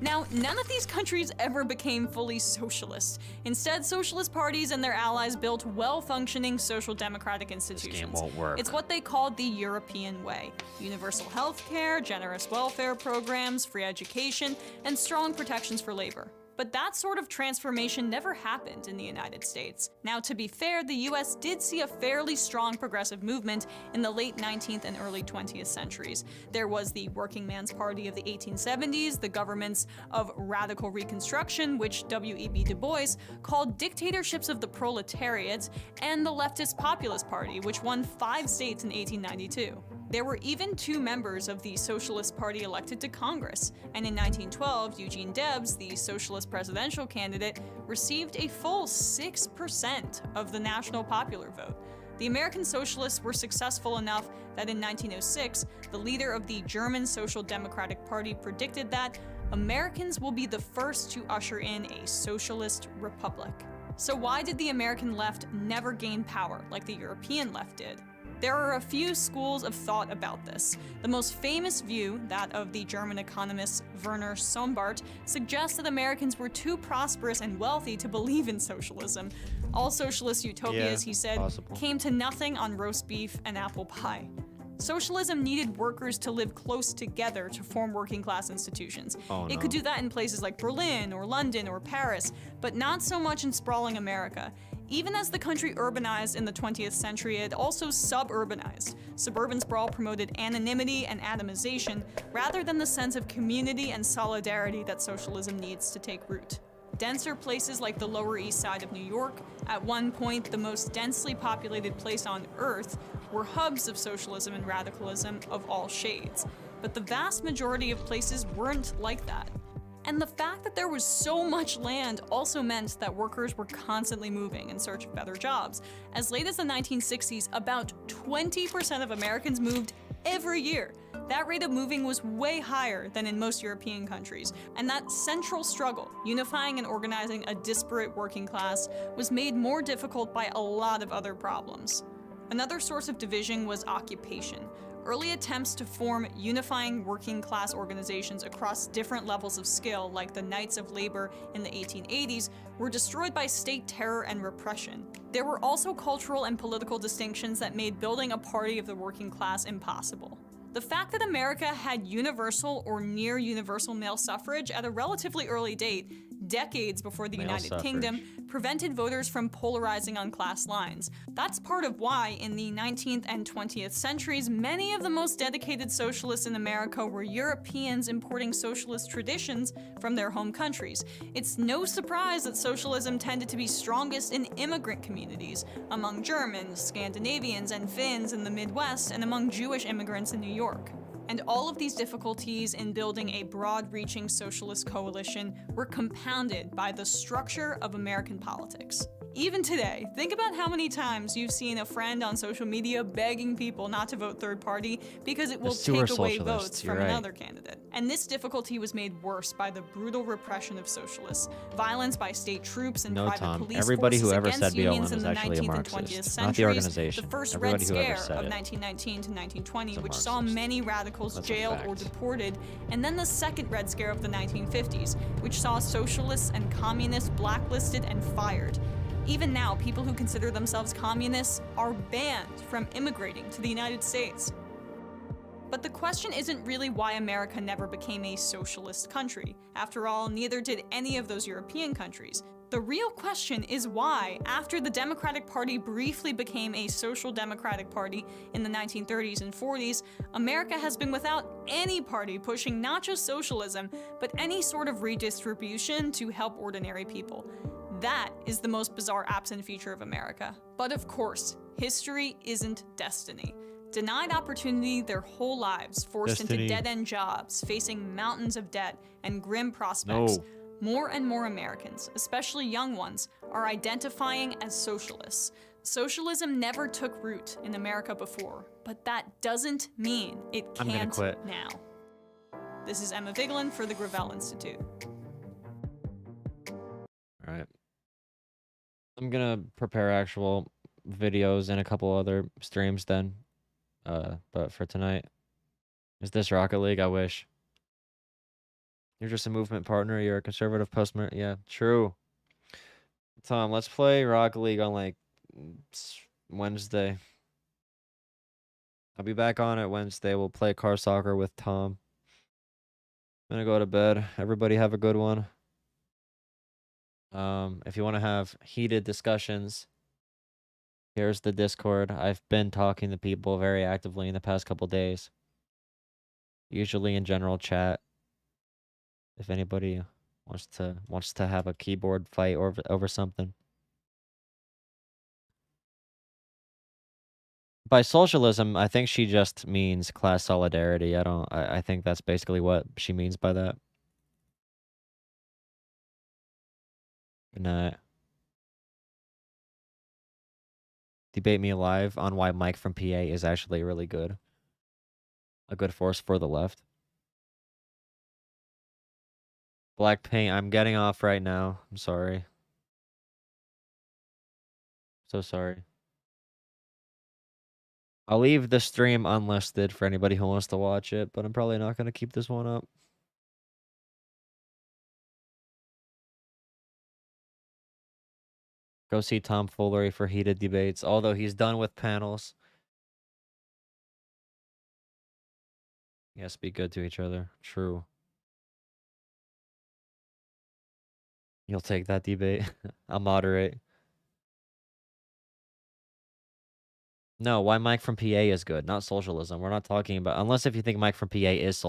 Speaker 5: Now, none of these countries ever became fully socialist. Instead, socialist parties and their allies built well-functioning social democratic institutions.
Speaker 2: won't work.
Speaker 5: It's what they called the European way. Universal health care, generous welfare programs, free education, and strong protections for labor. But that sort of transformation never happened in the United States. Now, to be fair, the US did see a fairly strong progressive movement in the late 19th and early 20th centuries. There was the Working Man's Party of the 1870s, the governments of radical reconstruction, which W.E.B. Du Bois called dictatorships of the proletariat, and the leftist Populist Party, which won 5 states in 1892. There were even 2 members of the Socialist Party elected to Congress, and in 1912, Eugene Debs, the socialist presidential candidate, received a full 6% of the national popular vote. The American Socialists were successful enough that in 1906, the leader of the German Social Democratic Party predicted that Americans will be the first to usher in a socialist republic. So why did the American left never gain power like the European left did? There are a few schools of thought about this. The most famous view, that of the German economist Werner Sombart, suggests that Americans were too prosperous and wealthy to believe in socialism. All socialist utopias, he said, came to nothing on roast beef and apple pie. Socialism needed workers to live close together to form working-class institutions. It could do that in places like Berlin or London or Paris, but not so much in sprawling America. Even as the country urbanized in the 20th century, it also suburbanized. Suburban sprawl promoted anonymity and atomization, rather than the sense of community and solidarity that socialism needs to take root. Denser places like the Lower East Side of New York, at one point the most densely populated place on Earth, were hubs of socialism and radicalism of all shades. But the vast majority of places weren't like that. And the fact that there was so much land also meant that workers were constantly moving in search of better jobs. As late as the 1960s, about 20% of Americans moved every year. That rate of moving was way higher than in most European countries. And that central struggle, unifying and organizing a disparate working class, was made more difficult by a lot of other problems. Another source of division was occupation. Early attempts to form unifying working class organizations across different levels of skill, like the Knights of Labor in the 1880s, were destroyed by state terror and repression. There were also cultural and political distinctions that made building a party of the working class impossible. The fact that America had universal or near universal male suffrage at a relatively early date, decades before the United Kingdom, prevented voters from polarizing on class lines. That's part of why, in the 19th and 20th centuries, many of the most dedicated socialists in America were Europeans importing socialist traditions from their home countries. It's no surprise that socialism tended to be strongest in immigrant communities, among Germans, Scandinavians, and Finns in the Midwest, and among Jewish immigrants in New York. And all of these difficulties in building a broad-reaching socialist coalition were compounded by the structure of American politics. Even today, think about how many times you've seen a friend on social media begging people not to vote third party because it will take away votes from another candidate. And this difficulty was made worse by the brutal repression of socialists, violence by state troops and private police
Speaker 2: Everybody
Speaker 5: forces
Speaker 2: who ever
Speaker 5: against
Speaker 2: said
Speaker 5: unions
Speaker 2: BLM
Speaker 5: in
Speaker 2: is
Speaker 5: the
Speaker 2: actually a
Speaker 5: 19th and 20th
Speaker 2: Marxist,
Speaker 5: centuries,
Speaker 2: not the organization.
Speaker 5: the first
Speaker 2: Everybody
Speaker 5: Red
Speaker 2: who ever
Speaker 5: Scare
Speaker 2: said
Speaker 5: of
Speaker 2: it
Speaker 5: 1919 to 1920,
Speaker 2: is a
Speaker 5: which saw
Speaker 2: Marxist.
Speaker 5: many radicals
Speaker 2: That's a
Speaker 5: jailed or
Speaker 2: fact.
Speaker 5: deported, and then the second Red Scare of the 1950s, which saw socialists and communists blacklisted and fired. Even now, people who consider themselves communists are banned from immigrating to the United States. But the question isn't really why America never became a socialist country. After all, neither did any of those European countries. The real question is why, after the Democratic Party briefly became a social democratic party in the 1930s and 40s, America has been without any party pushing not just socialism, but any sort of redistribution to help ordinary people. That is the most bizarre absent feature of America. But of course, history isn't destiny. Denied opportunity their whole lives, forced into dead-end jobs, facing mountains of debt and grim prospects, more and more Americans, especially young ones, are identifying as socialists. Socialism never took root in America before, but that doesn't mean it can't now. This is Emma Vigeland for the Gravel Institute.
Speaker 2: All right. I'm gonna prepare actual videos and a couple other streams then. But for tonight, is this Rocket League? I wish. You're just a movement partner. You're a conservative postman. Yeah, true. Tom, let's play Rocket League on like Wednesday. I'll be back on it Wednesday. We'll play car soccer with Tom. I'm gonna go to bed. Everybody have a good one. If you want to have heated discussions, here's the Discord. I've been talking to people very actively in the past couple days. Usually in general chat. If anybody wants to have a keyboard fight or over something. By socialism, I think she just means class solidarity. I think that's basically what she means by that. Good night. Debate me live on why Mike from PA is actually really good. A good force for the left. Black paint, I'm getting off right now. I'm sorry. So sorry. I'll leave the stream unlisted for anybody who wants to watch it, but I'm probably not going to keep this one up. Go see Tom Foolery for heated debates, although he's done with panels. Yes, be good to each other. True. You'll take that debate. I'll moderate. No, why Mike from PA is good, not socialism. We're not talking about, unless if you think Mike from PA is social.